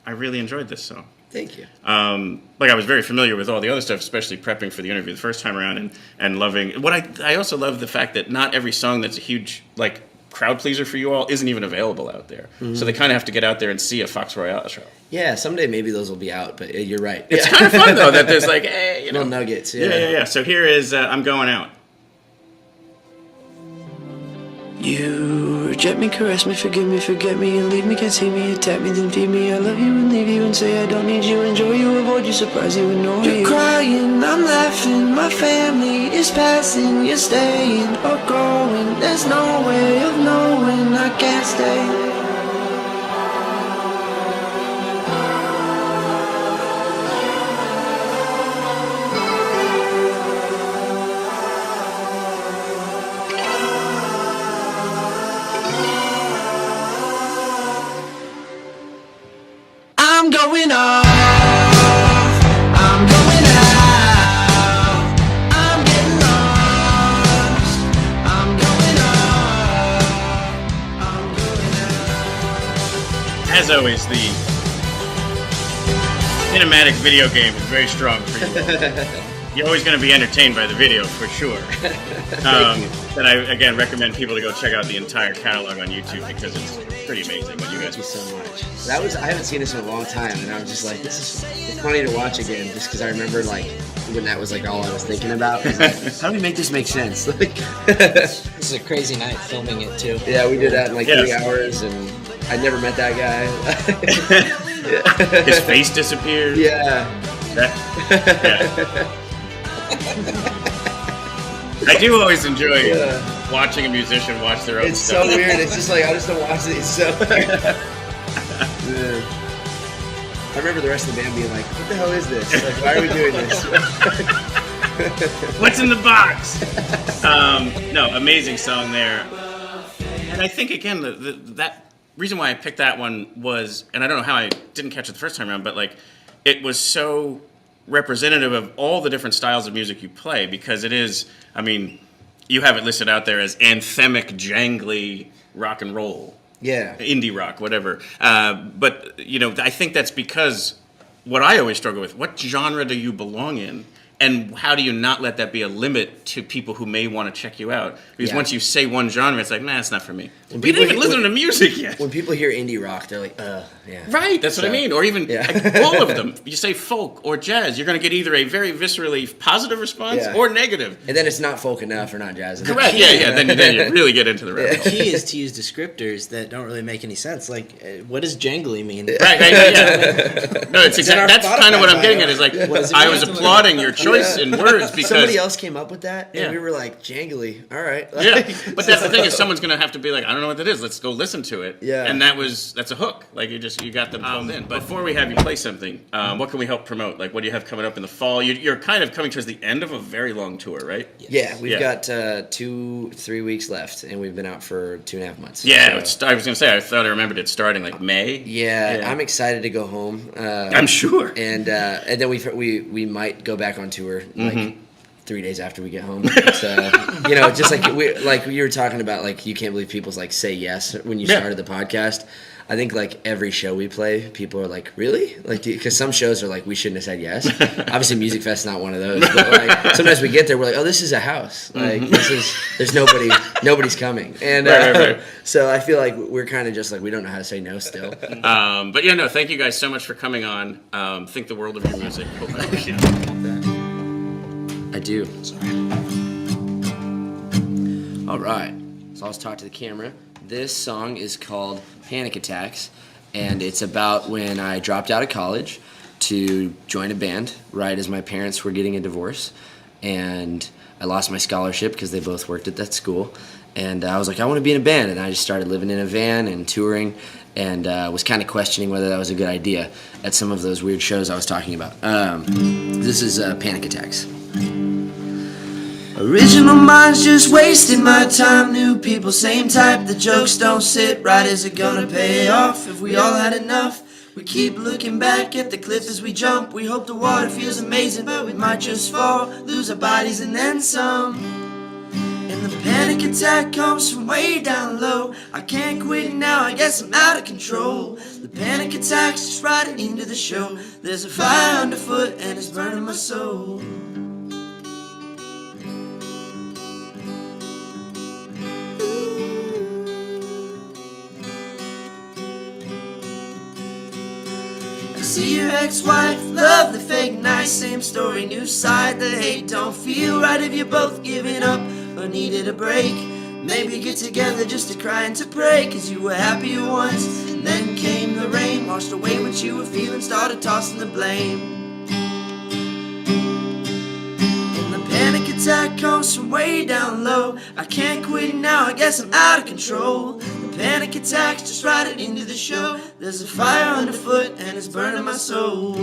I really enjoyed this song. Thank you. Like, I was very familiar with all the other stuff, especially prepping for the interview the first time around, and loving what I also love the fact that not every song that's a huge like crowd pleaser for you all isn't even available out there. Mm-hmm. So they kind of have to get out there and see a Fox Royale show. Yeah, someday maybe those will be out, but you're right. It's kind of fun though that there's like, hey, you know, little nuggets. Yeah. So here is I'm Going Out. You reject me, caress me, forgive me, forget me, and leave me, can't see me, attack me, then feed me. I love you and leave you and say I don't need you, enjoy you, avoid you, surprise you, annoy you. You're crying, I'm laughing, my family is passing, you're staying or going. There's no way of knowing I can't stay. I'm going off, I'm going out, I'm getting lost, I'm going off, I'm going out. As always, the cinematic video game is very strong for you. You're always going to be entertained by the video, for sure. And I, again, recommend people to go check out the entire catalog on YouTube because it's pretty amazing what you guys do. So much. I haven't seen this in a long time, and I was just like, it's funny to watch again, just because I remember like when that was like all I was thinking about. I was like, how do we make this make sense? Like, this is a crazy night filming it too. Yeah, we did that in like 3 hours, and I never met that guy. His face disappeared. Yeah. I do always enjoy watching a musician watch their own It's stuff. so weird. It's just like, I just don't watch it. It's so I remember the rest of the band being like, what the hell is this? Like, why are we doing this? What's in the box? No, amazing song there. And I think, again, that reason why I picked that one was, and I don't know how I didn't catch it the first time around, but like, it was so representative of all the different styles of music you play, because it is, I mean, you have it listed out there as anthemic, jangly rock and roll. Yeah. Indie rock, whatever. But, you know, I think that's because what I always struggle with, what genre do you belong in? And how do you not let that be a limit to people who may want to check you out? Because once you say one genre, it's like, nah, it's not for me. We didn't even listen to music yet. When people hear indie rock, they're like, yeah. Right, that's what I mean. Or even like, all of them. You say folk or jazz, you're going to get either a very viscerally positive response or negative. And then it's not folk enough or not jazz enough. Correct, yeah. Then you really get into the rabbit hole. The key is to use descriptors that don't really make any sense. Like, what does jangly mean? Right, yeah. No, it's exactly, that's kind of what I'm getting at. Is like, I was applauding your choice in words because somebody else came up with that, and we were like, jangly, all right. Yeah, but that's the thing, is someone's going to have to be like, I don't know what that is, let's go listen to it. Yeah. And that's a hook. Like, you got them pulled in. But before we have you play something, what can we help promote? Like, what do you have coming up in the fall? You're kind of coming towards the end of a very long tour, right? Yeah, we've got 2-3 weeks left, and we've been out for 2.5 months. Yeah, so. I was going to say, I thought I remembered it starting like May. Yeah, I'm excited to go home. I'm sure. And then we might go back on tour like 3 days after we get home. So, you know, just like you were talking about, like, you can't believe people's like say yes when you started the podcast. I think like every show we play, people are like, really? Like, because some shows are like, we shouldn't have said yes. Obviously, Musikfest is not one of those. But like, sometimes we get there, we're like, oh, this is a house. Like, there's nobody's coming. And Right. so I feel like we're kind of just like, we don't know how to say no still. But yeah, no, thank you guys so much for coming on. Think the world of your music. Hope I appreciate it. I do. Sorry. All right. So let's talk to the camera. This song is called Panic Attacks, and it's about when I dropped out of college to join a band right as my parents were getting a divorce, and I lost my scholarship because they both worked at that school, and I was like, I want to be in a band, and I just started living in a van and touring, and was kind of questioning whether that was a good idea at some of those weird shows I was talking about. This is Panic Attacks. Original minds just wasting my time. New people, same type. The jokes don't sit right. Is it gonna pay off? If we all had enough, we keep looking back at the cliff as we jump. We hope the water feels amazing, but we might just fall, lose our bodies and then some. And the panic attack comes from way down low. I can't quit now, I guess I'm out of control. The panic attack's just riding into the show. There's a fire underfoot and it's burning my soul. See your ex-wife, love the fake nice, same story, new side, the hate don't feel right if you're both giving up or needed a break. Maybe get together just to cry and to pray, cause you were happier once, and then came the rain, washed away what you were feeling, started tossing the blame. And the panic attack comes from way down low. I can't quit now, I guess I'm out of control. Panic attacks just riding into the show. There's a fire underfoot and it's burning my soul.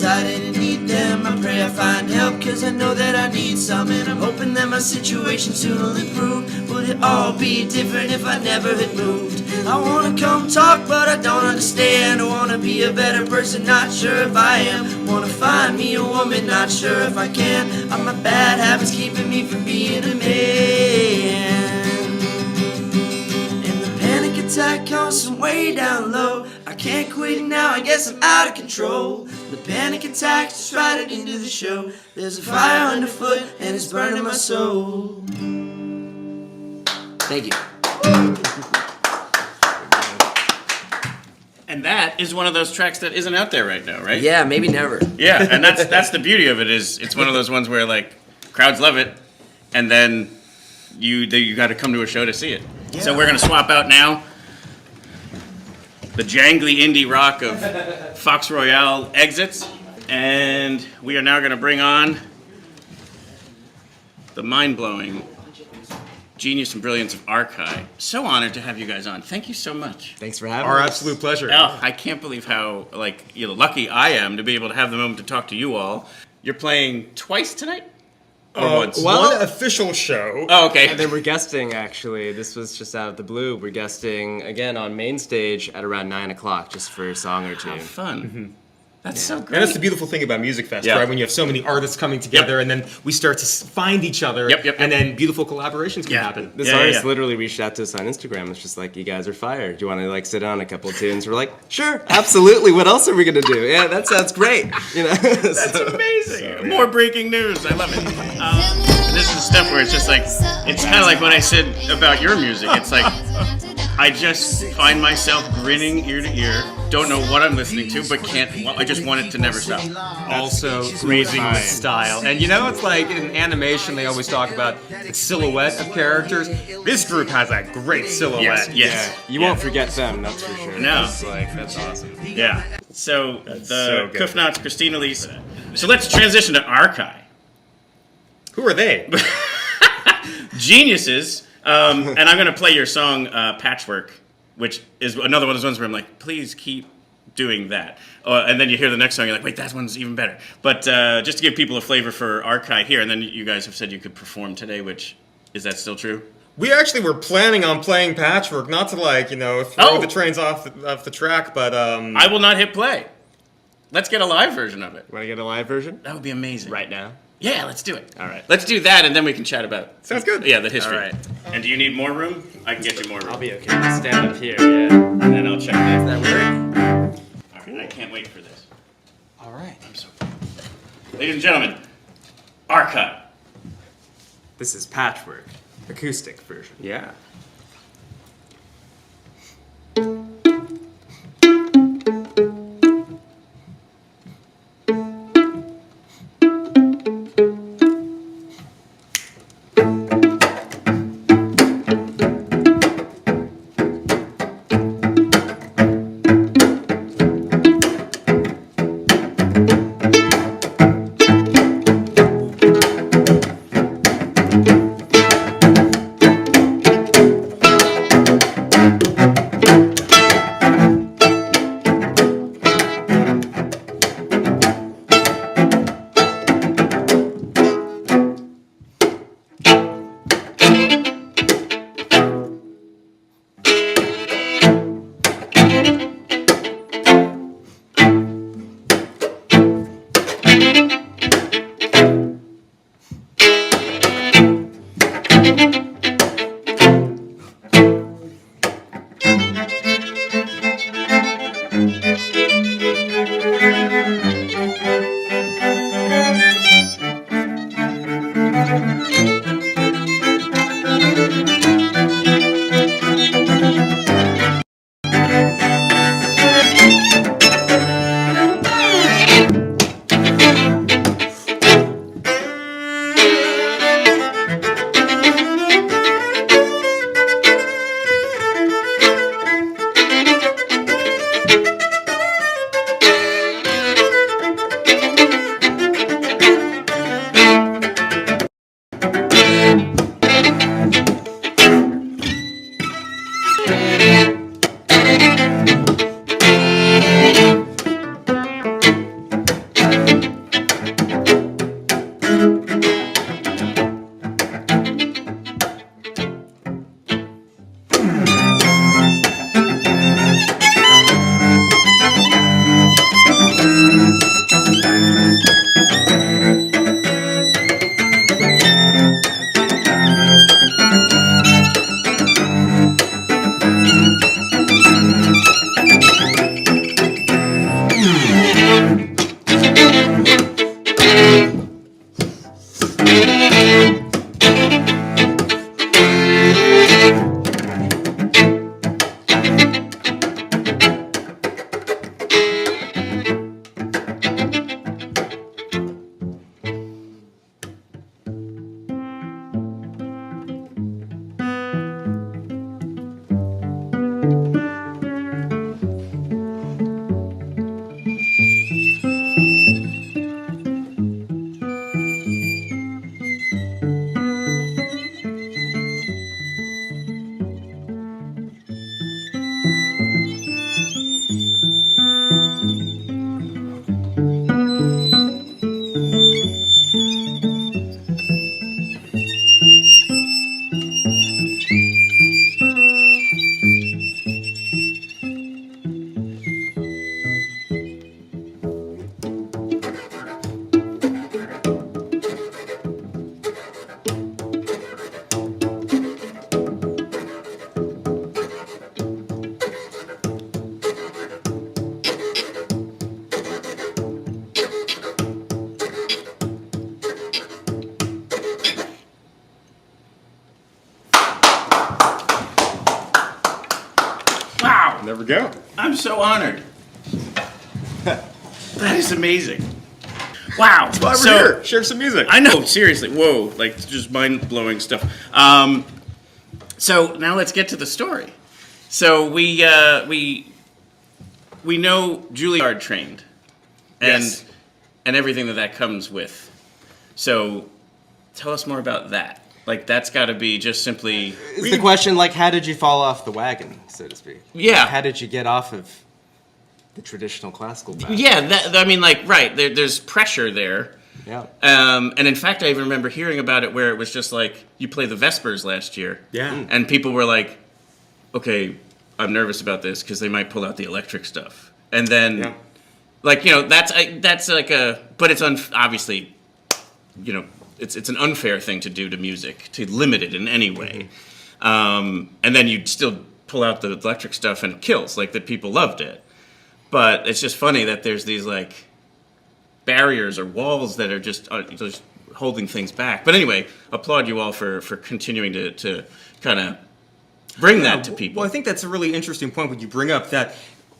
I didn't need them, I pray I find help, cause I know that I need some, and I'm hoping that my situation soon will improve. Would it all be different if I never had moved? I wanna come talk, but I don't understand. I wanna be a better person, not sure if I am. Wanna find me a woman, not sure if I can. Are my bad habits keeping me from being a man? And the panic attack comes from way down low. I can't quit now, I guess I'm out of control. The panic attack just riding into the show. There's a fire underfoot and it's burning my soul. Thank you. And that is one of those tracks that isn't out there right now, right? Yeah, maybe never. Yeah, and that's the beauty of it, is it's one of those ones where like crowds love it, and then you got to come to a show to see it. Yeah. So we're gonna swap out now. The jangly indie rock of Fox Royale exits, and we are now going to bring on the mind-blowing genius and brilliance of Archive. So honored to have you guys on. Thank you so much. Thanks for having us. Our absolute pleasure. Oh, I can't believe how lucky I am to be able to have the moment to talk to you all. You're playing twice tonight? Or once? One official show. Oh, okay. And then we're guesting, actually. This was just out of the blue. We're guesting, again, on main stage at around 9 o'clock, just for a song or two. How fun. Mm-hmm. That's so great. And that's the beautiful thing about Musikfest, right? When you have so many artists coming together, and then we start to find each other, and then beautiful collaborations can happen. This artist literally reached out to us on Instagram. It's just like, you guys are fired. Do you want to sit on a couple of tunes? We're like, sure, absolutely. What else are we going to do? Yeah, that sounds great. That's amazing. More breaking news. I love it. This is stuff where it's just like, it's kind of like what I said about your music. It's like, I just find myself grinning ear to ear. Don't know what I'm listening to, but I just want it to never stop. Also, raising the style. And it's like in animation, they always talk about the silhouette of characters. This group has a great silhouette. Yes. You won't forget them, that's for sure. No. That's awesome. Yeah. So, the Kufnauts, Christina Lisa. So let's transition to Archive. Who are they? Geniuses. And I'm going to play your song, Patchwork, which is another one of those ones where I'm like, please keep doing that. And then you hear the next song, you're like, wait, that one's even better. But just to give people a flavor for Archive here, and then you guys have said you could perform today, which, is that still true? We actually were planning on playing Patchwork, not to throw the trains off the track, but I will not hit play. Let's get a live version of it. Want to get a live version? That would be amazing. Right now? Yeah, let's do it. All right. Let's do that, and then we can chat about. Sounds good. Yeah, the history. All right. And do you need more room? I can get you more room. I'll be okay. I'll stand up here, yeah. And then I'll check that. Does that work? All right, I can't wait for this. All right. I'm so. Ladies and gentlemen, Archive. This is Patchwork, acoustic version. Yeah. There we go. I'm so honored. That is amazing. Wow. That's why we're here. Share some music. I know, seriously. Whoa, like just mind-blowing stuff. So now let's get to the story. So we know Juilliard trained, and Yes. and everything that comes with. So tell us more about that. Like that's got to be just simply. Is the question like how did you fall off the wagon, so to speak? Yeah. How did you get off of the traditional classical background. Yeah, I mean, like, right, there's pressure there. Yeah. And in fact, I even remember hearing about it where it was just like, you played the Vespers last year. Yeah. And people were like, okay, I'm nervous about this because they might pull out the electric stuff. And then, like, you know, that's like but it's obviously, you know, it's an unfair thing to do to music, to limit it in any way. And then you'd still pull out the electric stuff and it kills, like, that people loved it. But it's just funny that there's these, like, barriers or walls that are just holding things back. But anyway, applaud you all for continuing to kind of bring that to people. Well, I think that's a really interesting point when you bring up that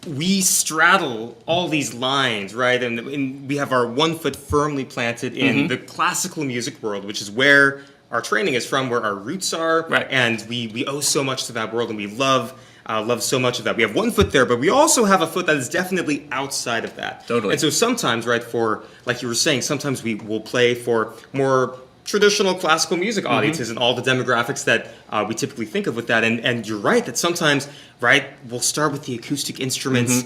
we straddle all these lines, right? And we have our one foot firmly planted in the classical music world, which is where our training is from, where our roots are. Right. And we owe so much to that world, and we love so much of that. We have one foot there, but we also have a foot that is definitely outside of that. Totally. And so sometimes, right, for, like you were saying, sometimes we will play for more traditional classical music audiences and all the demographics that we typically think of with that. And you're right that sometimes, right, we'll start with the acoustic instruments,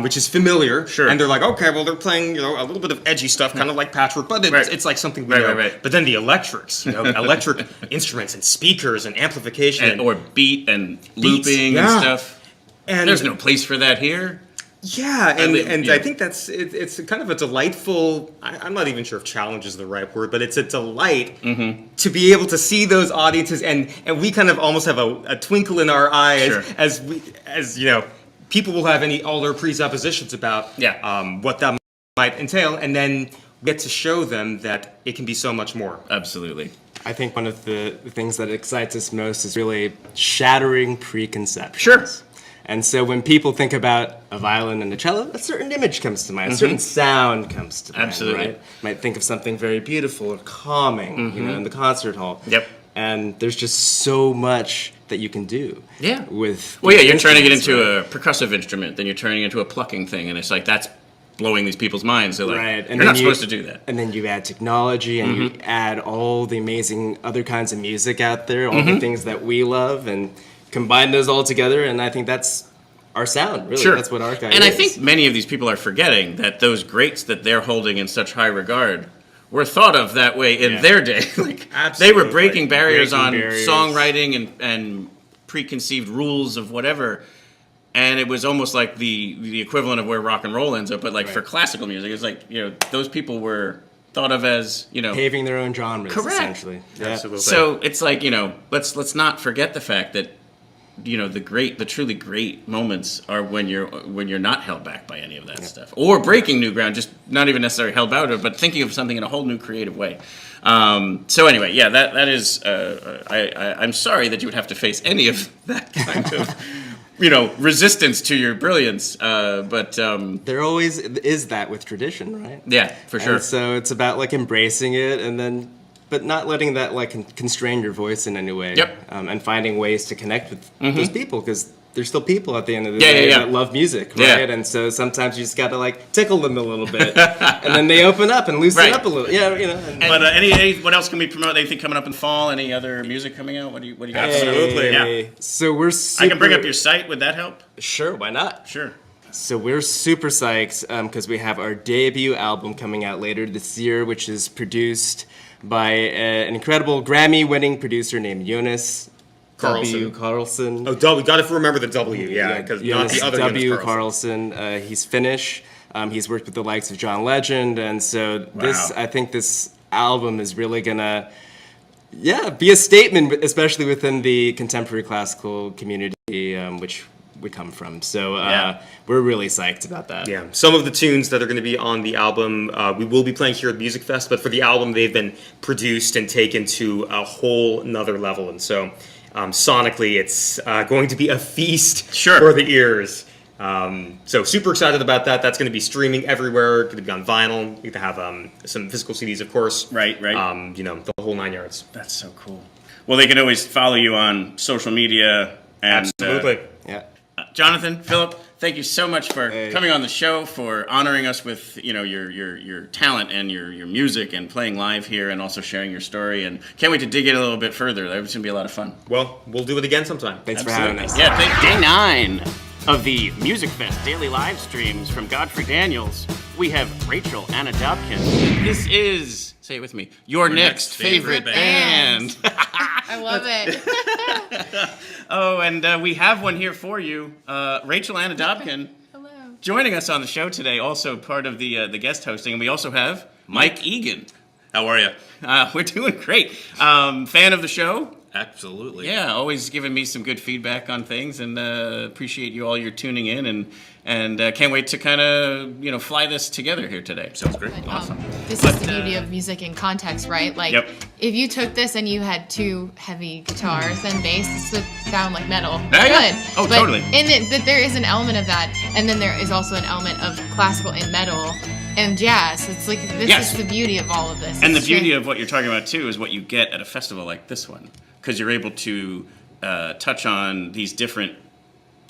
which is familiar. Sure. And they're like, okay, well, they're playing, you know, a little bit of edgy stuff, kind of like Patchwork, but it's like something we know. Right. But then the electrics, you know, electric instruments and speakers and amplification. Or beat and looping and stuff. And there's no place for that here. Yeah, and I think it's kind of a delightful, I'm not even sure if challenge is the right word, but it's a delight to be able to see those audiences, and we kind of almost have a twinkle in our eye as you know, people will have all their presuppositions about what that might entail, and then get to show them that it can be so much more. Absolutely. I think one of the things that excites us most is really shattering preconceptions. Sure. And so when people think about a violin and a cello, a certain image comes to mind, a certain sound comes to mind. Absolutely. Right? Might think of something very beautiful or calming, you know, in the concert hall. Yep. And there's just so much that you can do. Yeah. With you're trying to get into a percussive instrument, then you're turning into a plucking thing, and it's like that's blowing these people's minds. They're like, right. you're not supposed to do that. And then you add technology, and you add all the amazing other kinds of music out there, all the things that we love, and combine those all together, and I think that's our sound, really. Sure. That's what our guy is. And I think many of these people are forgetting that those greats that they're holding in such high regard were thought of that way in their day. Like, they were breaking barriers on songwriting and preconceived rules of whatever. And it was almost like the equivalent of where rock and roll ends up. But like for classical music, it's like, you know, those people were thought of as, you know, paving their own genres, correct. Essentially. Yeah. Absolutely. So it's like, you know, let's not forget the fact that, you know, the truly great moments are when you're not held back by any of that stuff, or breaking new ground, just not even necessarily held back, but thinking of something in a whole new creative way. So anyway, yeah, that is. I'm sorry that you would have to face any of that kind of, you know, resistance to your brilliance. But there always is that with tradition, right? Yeah, for sure. And so it's about like embracing it, and then, but not letting that like constrain your voice in any way. Yep. And finding ways to connect with those people, because there's still people at the end of the day that love music, right? And so sometimes you just gotta like tickle them a little bit, and then they open up and loosen up a little. Yeah, you know. But any what else can we promote? Anything coming up in fall? Any other music coming out? What do you got? Absolutely. Yeah. So we're I can bring up your site. Would that help? Sure. Why not? Sure. So we're super psyched because we have our debut album coming out later this year, which is produced by an incredible Grammy-winning producer named Jonas W. Carlson. Oh, we got to remember the W, because not the other W. Jonas Carlson. He's Finnish. He's worked with the likes of John Legend, and so I think this album is really gonna, be a statement, especially within the contemporary classical community, which we come from. So we're really psyched about that. Yeah, some of the tunes that are going to be on the album, we will be playing here at Musikfest, but for the album, they've been produced and taken to a whole nother level. And so sonically, it's going to be a feast for the ears. So super excited about that. That's going to be streaming everywhere. Going to be on vinyl. We're going to have some physical CDs, of course. Right. You know, the whole 9 yards. That's so cool. Well, they can always follow you on social media. And, absolutely. Jonathan, Philip, thank you so much for coming on the show, for honoring us with, you know, your talent and your music and playing live here, and also sharing your story. And can't wait to dig in a little bit further. That's going to be a lot of fun. Well, we'll do it again sometime. Thanks for having us. Yeah, day 9. of the Musikfest Daily Livestreams from Godfrey Daniels, we have Rachel Anna Dobkin. This is, say it with me, your next favorite band. I love it. Oh, and we have one here for you. Rachel Anna Dobkin. Hello. Joining us on the show today, also part of the guest hosting, and we also have Mike Egan. How are you? We're doing great. Fan of the show? Absolutely. Yeah, always giving me some good feedback on things, and appreciate you all you're tuning in, and can't wait to kind of fly this together here today. Sounds great. Awesome. This is the beauty of music in context, right? Like, if you took this and you had two heavy guitars and bass, this would sound like metal. Yeah. Good. Oh, but totally. But there is an element of that, and then there is also an element of classical in metal and jazz. It's like this is the beauty of all of this. And the beauty of what you're talking about too is what you get at a festival like this one, because you're able to touch on these different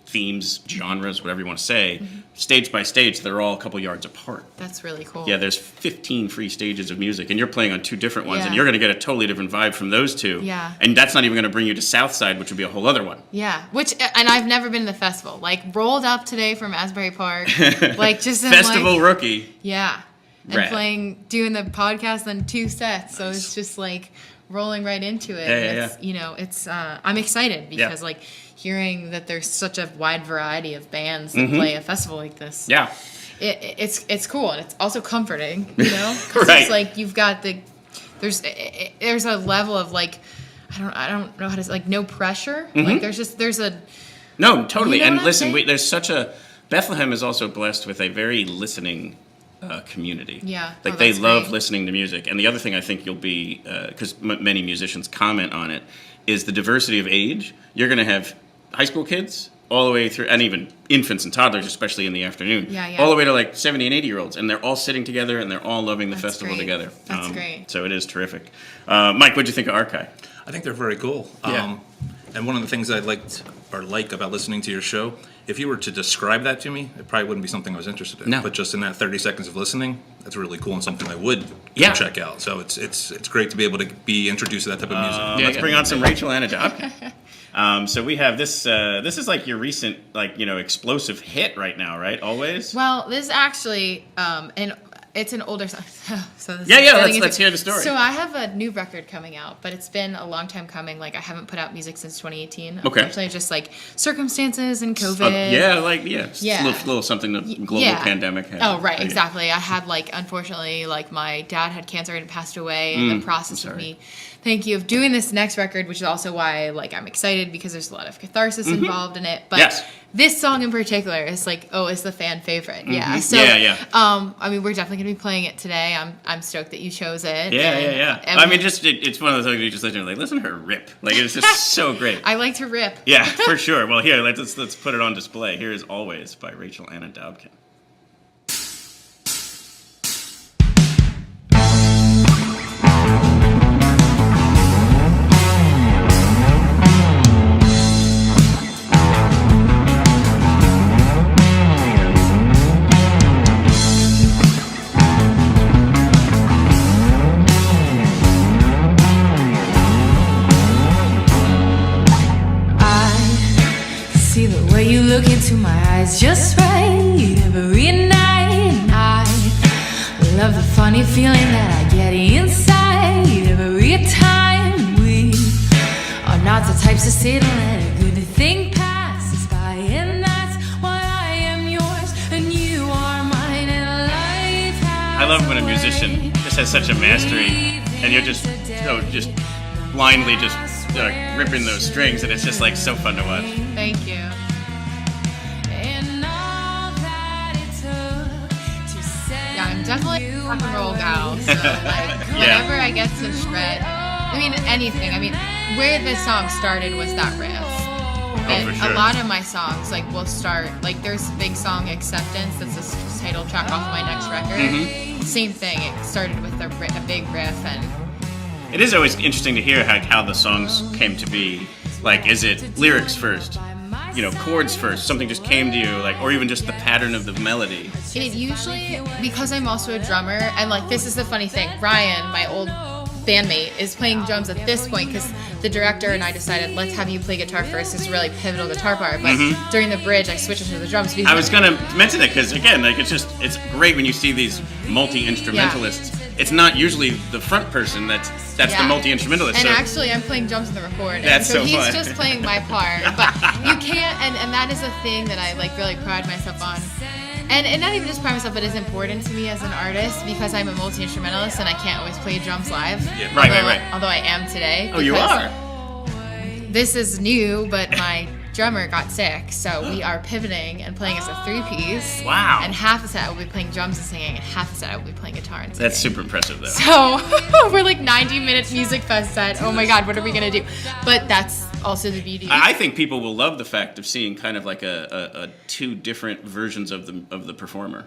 themes, genres, whatever you want to say, stage by stage. They're all a couple yards apart. That's really cool. Yeah, there's 15 free stages of music, and you're playing on two different ones, Yeah. and you're going to get a totally different vibe from those two. Yeah. And that's not even going to bring you to Southside, which would be a whole other one. Yeah, and I've never been to the festival. Like, rolled up today from Asbury Park, like just in, Festival like, rookie. Yeah, and Rad. doing the podcast on 2 sets, so it's just like rolling right into it. It's I'm excited because like hearing that there's such a wide variety of bands that play a festival like this. Yeah. It's cool, and it's also comforting, 'cause Right. it's like you've got there's a level of like I don't know how to say, like no pressure. Like there's a No, totally. You know And what I'm listen, saying? there's such a Bethlehem is also blessed with a very listening community. Yeah. Like Oh, they that's love great. listening to music. And the other thing I think you'll be, because many musicians comment on it, is the diversity of age. You're going to have high school kids all the way through, and even infants and toddlers, especially in the afternoon, all the way to like 70 and 80-year-olds. And they're all sitting together, and they're all loving the festival great. together. That's great. So it is terrific. Mike, what'd you think of Archive? I think they're very cool. Yeah. And one of the things I like about listening to your show, if you were to describe that to me, it probably wouldn't be something I was interested in. No. But just in that 30 seconds of listening, that's really cool and something I would check out. So it's great to be able to be introduced to that type of music. Let's bring on some Rachel Anna Dobkin. So we have this. This is like your recent, explosive hit right now, right? Always. Well, this is actually it's an older song. So this Let's hear the story. So I have a new record coming out, but it's been a long time coming. Like I haven't put out music since 2018. Okay. Unfortunately, just like circumstances and COVID. Little something the global pandemic had. Oh, right, exactly. I had unfortunately, my dad had cancer and passed away in the process of me. Thank you. Of doing this next record, which is also why I'm excited because there's a lot of catharsis involved in it. But this song in particular is it's the fan favorite. Yeah. So we're definitely gonna be playing it today. I'm stoked that you chose it. And it's one of those things you just listen to her rip. It's just so great. I like to rip. Yeah, for sure. Well, here let's put it on display. Here is Always by Rachel Anna Dobkin. See the way you look into my eyes just right every night. And I love the funny feeling that I get inside every time. We are not the types to sit and let a good thing pass us by. And that's why I am yours and you are mine. And life has I love when a musician just has such a mastery, and you're just blindly ripping those strings, and it's just so fun to watch. Thank you. Yeah, I'm definitely a rock and roll gal. So whenever I get to shred, anything. Where this song started was that riff. And for sure. a lot of my songs will start there's a big song Acceptance that's the title track off my next record. Same thing. It started with a big riff, and It is always interesting to hear how the songs came to be. Is it lyrics first? Chords first? Something just came to you, or even just the pattern of the melody? it usually, because I'm also a drummer, and this is the funny thing, Ryan, my old bandmate is playing drums at this point because the director and I decided let's have you play guitar first. It's a really pivotal guitar part. But during the bridge, I switched to the drums. I was gonna mention it because again, like it's great when you see these multi-instrumentalists. It's not usually the front person that's the multi-instrumentalist. And so. actually, I'm playing drums in the recording. That's so he's fun. just playing my part. But you can't, and that is a thing that I like really pride myself on. And not even just pride myself, but it's important to me as an artist because I'm a multi-instrumentalist and I can't always play drums live. Yeah. Right. Although I am today. Oh, you are? This is new, but my drummer got sick, so we are pivoting and playing as a 3-piece. Wow. And half the set I will be playing drums and singing, and half the set I will be playing guitar and singing. That's super impressive, though. So we're like 90-minute Musikfest set. Oh my God, what are we gonna do? But that's also the beauty. I think people will love the fact of seeing kind of like a two different versions of the performer.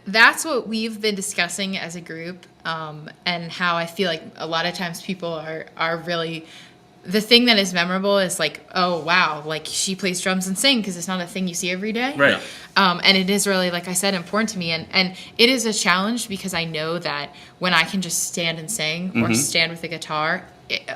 That's what we've been discussing as a group, and how I feel like a lot of times people are really. The thing that is memorable is like, oh wow, like she plays drums and sing because it's not a thing you see every day. Right. And it is really, like I said, important to me. And it is a challenge because I know that when I can just stand and sing or stand with a guitar,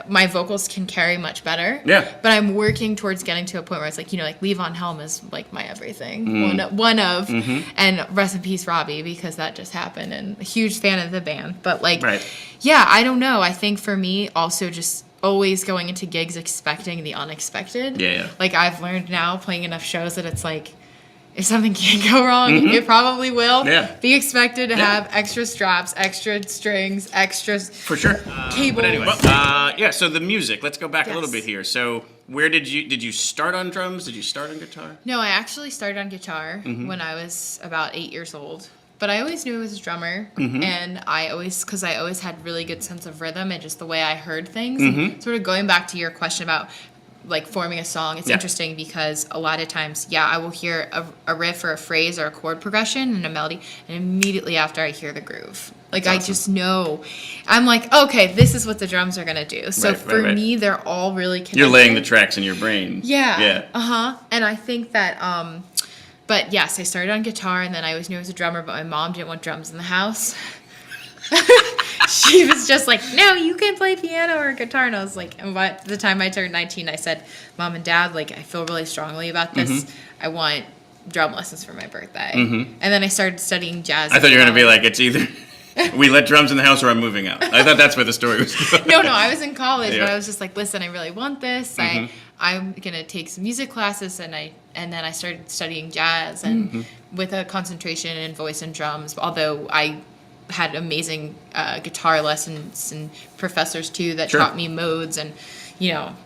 my vocals can carry much better. Yeah. But I'm working towards getting to a point where it's like, like Levon Helm is like my everything. One of. And rest in peace, Robbie, because that just happened. And a huge fan of the band. But like, yeah, I don't know. I think for me, also just always going into gigs expecting the unexpected. Yeah. Like I've learned now playing enough shows that it's like, if something can go wrong, it probably will. Yeah. Be expected to have extra straps, extra strings, extra for sure cables. But anyway, so the music. Let's go back a little bit here. So, where did you start on drums? Did you start on guitar? No, I actually started on guitar when I was about 8 years old. But I always knew I was a drummer, and because I always had really good sense of rhythm and just the way I heard things. And sort of going back to your question about like forming a song, it's interesting because a lot of times, I will hear a riff or a phrase or a chord progression and a melody, and immediately after I hear the groove. Like That's I awesome. just know, I'm like, okay, this is what the drums are gonna do. So for me, they're all really connected. You're laying the tracks in your brain. Yeah. And I think that, but yes, I started on guitar, and then I always knew I was a drummer, but my mom didn't want drums in the house. She was just like, no, you can play piano or guitar. And I was like, and by the time I turned 19, I said, Mom and Dad, like, I feel really strongly about this. I want drum lessons for my birthday. And then I started studying jazz. I thought you were going to be like, it's either we let drums in the house or I'm moving out. I thought that's where the story was going. No, I was in college, but I was just like, listen, I really want this. I'm going to take some music classes, and then I started studying jazz and with a concentration in voice and drums, although I had amazing guitar lessons and professors too that taught me modes, and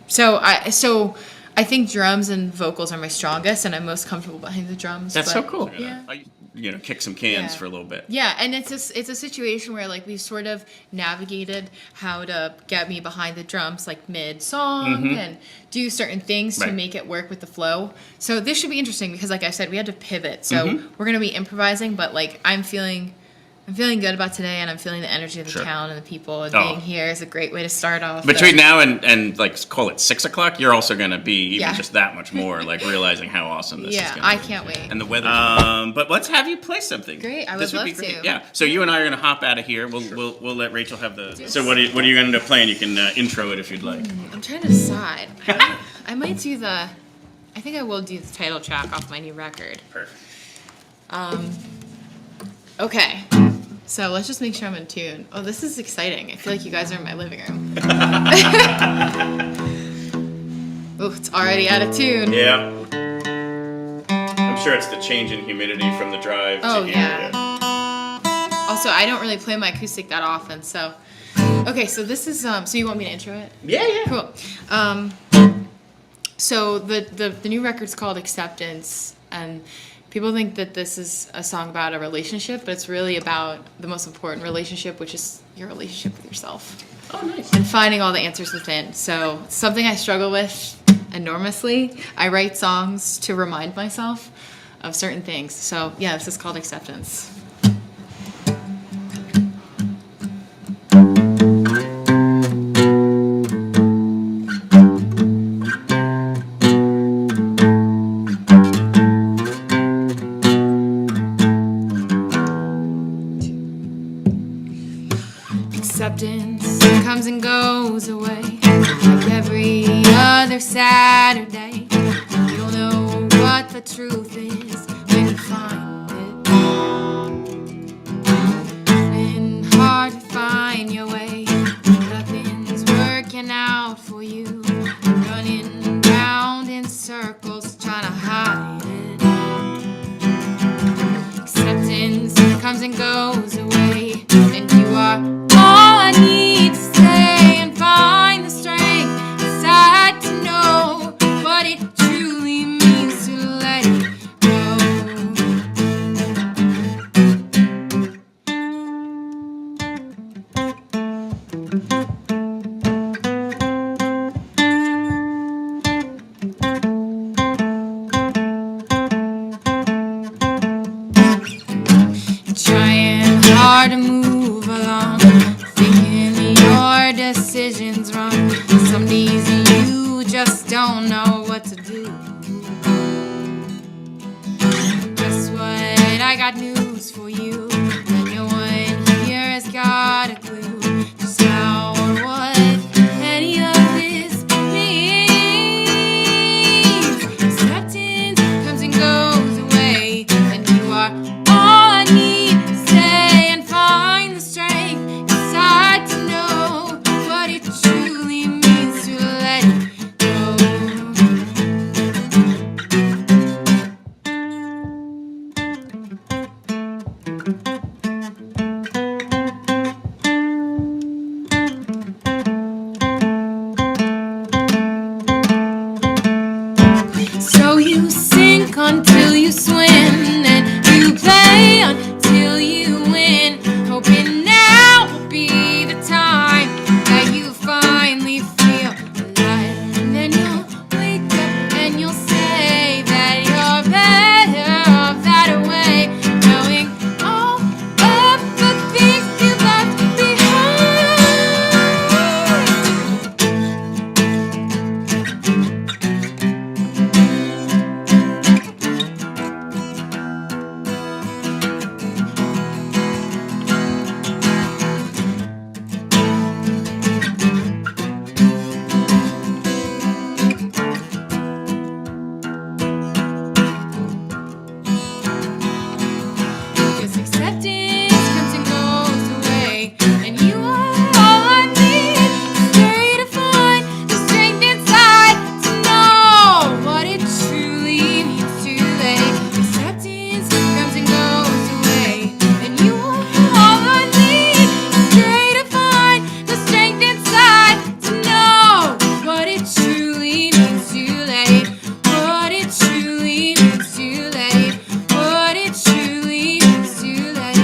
so I think drums and vocals are my strongest, and I'm most comfortable behind the drums. That's so cool. Yeah. Kick some cans for a little bit. Yeah, and it's a situation where like we've sort of navigated how to get me behind the drums like mid song and do certain things to make it work with the flow. So this should be interesting because like I said, we had to pivot. So we're gonna be improvising, but like I'm feeling good about today, and I'm feeling the energy of the town and the people, and being here is a great way to start off. Between now and like call it 6 o'clock, you're also going to be even just that much more like realizing how awesome this is going to be. I can't wait. And the weather. But let's have you play something. Great, I this would would love be great. to. Yeah. So you and I are going to hop out of here. We'll let Rachel have the. So what are you going to end up playing? You can intro it if you'd like. I'm trying to decide. I might do I think I will do the title track off my new record. Perfect. Okay. So let's just make sure I'm in tune. Oh, this is exciting. I feel like you guys are in my living room. Oh, it's already out of tune. Yeah. I'm sure it's the change in humidity from the drive. Oh, yeah. Also, I don't really play my acoustic that often, so. Okay, so this is, so you want me to intro it? Yeah. Cool. So the new record's called Acceptance, and people think that this is a song about a relationship, but it's really about the most important relationship, which is your relationship with yourself. Oh, nice. And finding all the answers within. So it's something I struggle with enormously. I write songs to remind myself of certain things. So yeah, this is called Acceptance. Acceptance comes and Saturday. You'll know what the truth is when you find it. And hard to find your way. Nothing's working out for you. Running round in circles trying to hide it. Acceptance comes and goes away, and you are all I need to stay and find the strength inside to know what it truly means to let it go. Trying hard to move along, thinking your decision's wrong. Some days you just don't know what to do. Guess what? I got news for you. No one here has got a clue just how or what any of this means. Acceptance comes and goes away, and you are all I need to stay and find the strength inside to know what it truly means to let it go. So you sink until you swim, and you play until you win, hoping now will be the time that you finally feel alive. And then you'll wake up and you'll say that you're better off that way, knowing all of the things you left Cause acceptance comes and goes away, and you are all I need to stay to find the strength inside to know what it truly means to let it. Acceptance comes and goes away, and you are all I need to stay to find the strength inside to know what it truly means to let it. What it truly means to let it. What it truly means to let it.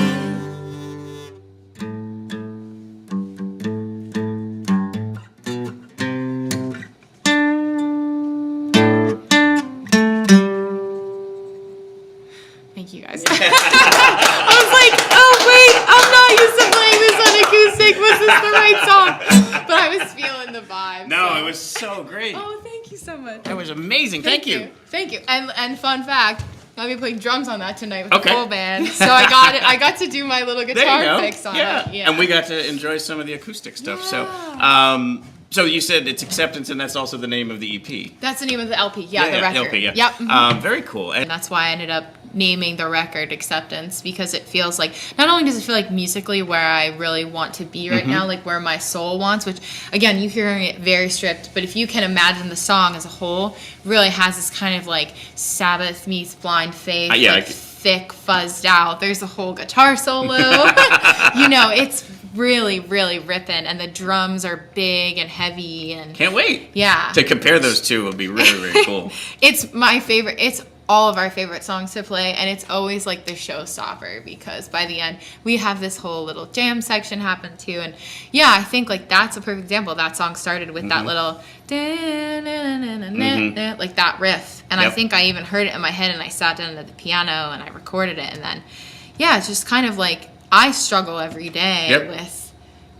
Thank you guys. I was like, oh wait, I'm not used to playing this on acoustic. Was this the right song? But I was feeling the vibe. No, so. it was so great. Oh, thank you so much. That was amazing. Thank you. Thank you. And fun fact, I'll be playing drums on that tonight with Okay. the full band. So I got to do my little There guitar you go. picks on Yeah. it. Yeah. And we got to enjoy some of the acoustic stuff. So you said it's Acceptance, and that's also the name of the EP. That's the name of the LP. Yeah, the record. LP, yeah. Yep. Mhm. Very cool. And that's why I ended up naming the record Acceptance, because it feels like, not only does it feel like musically where I really want to be right now, like where my soul wants, which again, you hearing it very stripped, but if you can imagine the song as a whole, really has this kind of like Sabbath meets Blind Faith, thick, fuzzed out. There's a whole guitar solo. You know, it's really, really ripping, and the drums are big and heavy. And Can't wait. Yeah. To compare those two would be really, really cool. It's my favorite. It's all of our favorite songs to play, and it's always like the showstopper, because by the end we have this whole little jam section happen too. And yeah, I think like that's a perfect example. That song started with that little like that riff, and I think I even heard it in my head, and I sat down at the piano and I recorded it, and then yeah, it's just kind of like I struggle every day with,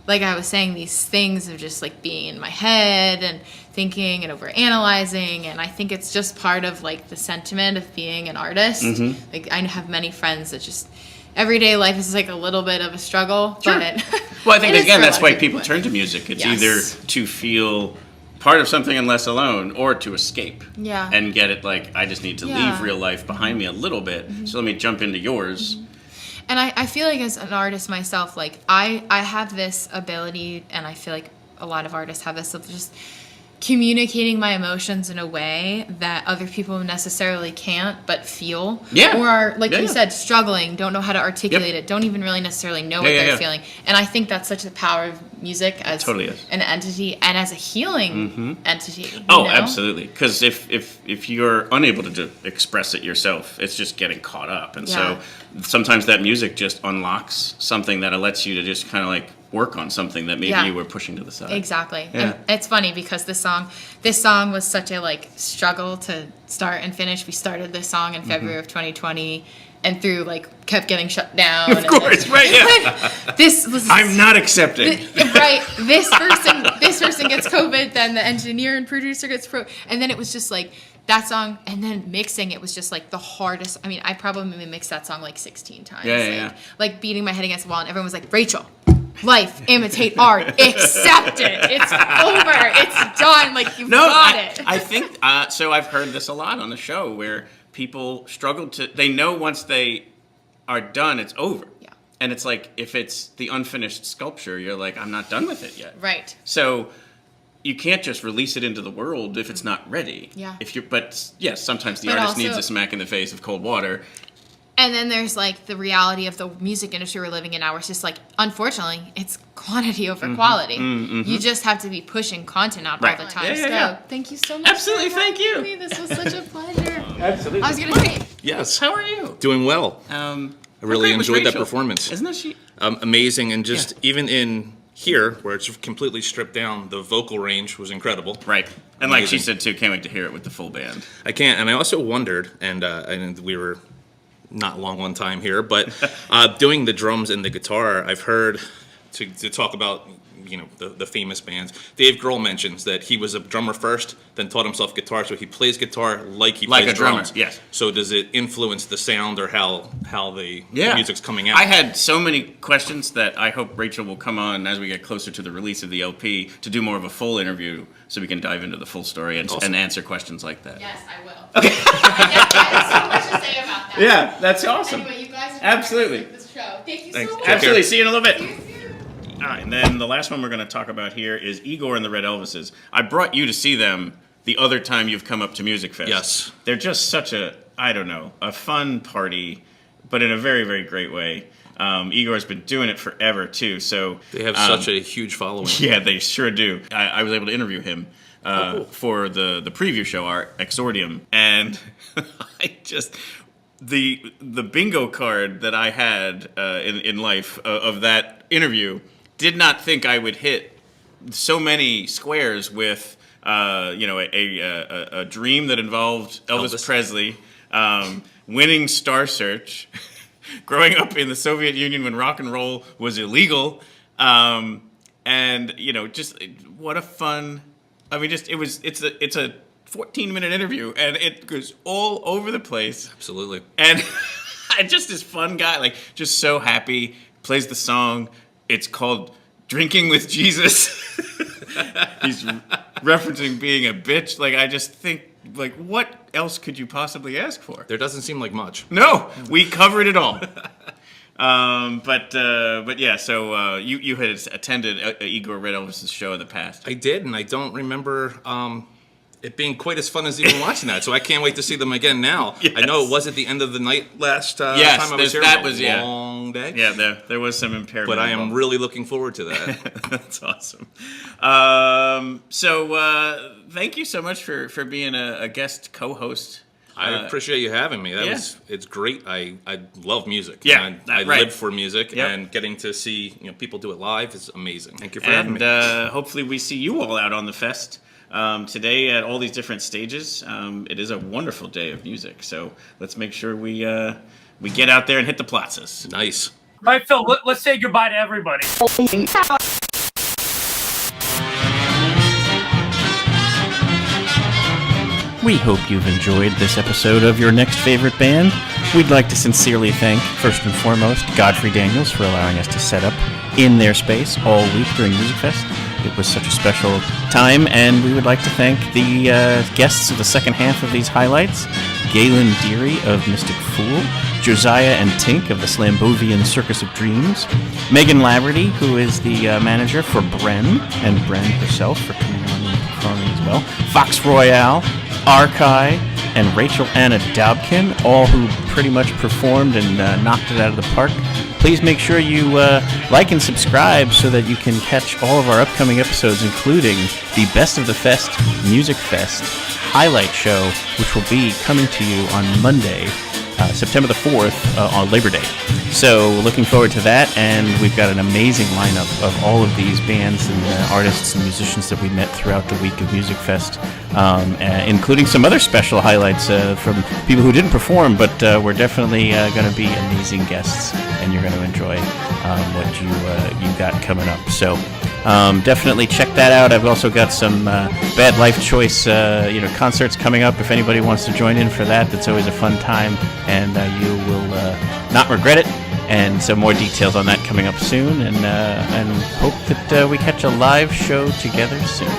like I was saying, these things of just like being in my head and thinking and over analyzing, and I think it's just part of like the sentiment of being an artist. Like I have many friends that just everyday life is like a little bit of a struggle, but well, I think again that's why people turn to music. It's either to feel part of something and less alone, or to escape. Yeah. And get it like, I just need to leave real life behind me a little bit, so let me jump into yours. And I feel like as an artist myself, like I have this ability, and I feel like a lot of artists have this, of just communicating my emotions in a way that other people necessarily can't but feel. Yeah. Or are, like Yeah, you yeah. said, struggling, don't know how to articulate it, don't even really necessarily know what they're feeling. And I think that's such the power of music as Totally is. an entity and as a healing entity. you Oh, know? absolutely. Because if you're unable to express it yourself, it's just getting caught up. And so sometimes that music just unlocks something that lets you to just kind of like work on something that maybe you were pushing to the side. Exactly. Yeah. And it's funny because this song was such a like struggle to start and finish. We started this song in February of 2020 and through like kept getting shut down. Of course, right? Yeah. I'm not accepting. Right. This person gets COVID, then the engineer and producer gets and then it was just like that song, and then mixing it was just like the hardest. I mean, I probably mixed that song like 16 times. Like beating my head against the wall, and everyone was like, Rachel, life, imitate art, accept it. It's over. It's done. Like, you've got it. I think, so I've heard this a lot on the show where people struggle they know once they are done, it's over. Yeah. And it's like, if it's the unfinished sculpture, you're like, I'm not done with it yet. Right. So you can't just release it into the world if it's not ready. Yeah. But yes, sometimes the But artist also- needs a smack in the face of cold water. And then there's like the reality of the music industry we're living in now, where it's just like, unfortunately, it's quantity over quality. You just have to be pushing content out all the time. So thank you so much. Absolutely, thank you. Me. This was such a pleasure. Absolutely. I was gonna say, Yes. How are you? Doing well. I really great was enjoyed that Rachel? performance. Isn't that she? Amazing, and just even in here, where it's completely stripped down, the vocal range was incredible. Right. And like she Amazing. said too, can't wait to hear it with the full band. I can't, and I also wondered, and we were not long on time here, but doing the drums and the guitar, I've heard to talk about, you know, the famous bands. Dave Grohl mentions that he was a drummer first, then taught himself guitar, so he plays guitar like he Like plays a drummer, drums. yes. So does it influence the sound or how the music's coming out? I had so many questions that I hope Rachel will come on as we get closer to the release of the LP to do more of a full interview so we can dive into the full story and, Awesome. and answer questions like that. yes, I will. Okay. I have so much to say about that. Yeah, that's awesome. Anyway, you guys are Absolutely. this show. Thank you Thanks. so much. Absolutely. See you in a little bit. All right, and then the last one we're going to talk about here is Igor and the Red Elvises. I brought you to see them the other time you've come up to Musikfest. Yes. They're just such a fun party, but in a very, very great way. Igor's been doing it forever, too. So They have such a huge following. Yeah, they sure do. I was able to interview him Cool. for the preview show, our Exordium, and I just... The bingo card that I had in life of that interview did not think I would hit so many squares with a dream that involved Elvis Presley, winning Star Search, growing up in the Soviet Union when rock and roll was illegal, and just what a fun. I mean, it's a 14-minute interview, and it goes all over the place. Absolutely. And just this fun guy, like, just so happy, plays the song. It's called Drinking with Jesus. He's referencing being a bitch. Like, I just think, like, what else could you possibly ask for? There doesn't seem like much. No, we covered it all. But yeah, so you had attended Igor Red Elvis' show in the past. I did, and I don't remember it being quite as fun as even watching that. So I can't wait to see them again now. Yes. I know it was at the end of the night last time I was here. That It was a long day. Yeah, there was some impairment. But I am really looking forward to that. That's awesome. So thank you so much for being a guest co-host. I appreciate you having me. It's great. I love music. Yeah, I right. live for music, Yep. and getting to see people do it live is amazing. Thank you for having me. And hopefully we see you all out on the fest today at all these different stages. It is a wonderful day of music, so let's make sure we get out there and hit the plazas. Nice. All right, Phil, let's say goodbye to everybody. We hope you've enjoyed this episode of Your Next Favorite Band. We'd like to sincerely thank, first and foremost, Godfrey Daniels for allowing us to set up in their space all week during Musikfest. It was such a special time, and we would like to thank the guests of the second half of these highlights. Galen Deery of Mystic Fool, Joziah and TInk of the Slambovian Circus of Dreams, Meghan Laverty, who is the manager for Bren, and Bren herself for coming on and performing as well, Fox Royale, Arkai, and Rachel Anna Dobkin, all who pretty much performed and knocked it out of the park. Please make sure you like and subscribe so that you can catch all of our upcoming episodes, including the Best of the Fest Musikfest highlight show, which will be coming to you on Monday, September the 4th, on Labor Day. So looking forward to that, and we've got an amazing lineup of all of these bands and artists and musicians that we met throughout the week of Musikfest, including some other special highlights from people who didn't perform, but we're definitely going to be amazing guests, and you're going to enjoy what you got coming up. So definitely check that out. I've also got some Bad Life Choice concerts coming up. If anybody wants to join in for that, that's always a fun time, and you will not regret it. And so more details on that coming up soon, and hope that we catch a live show together soon.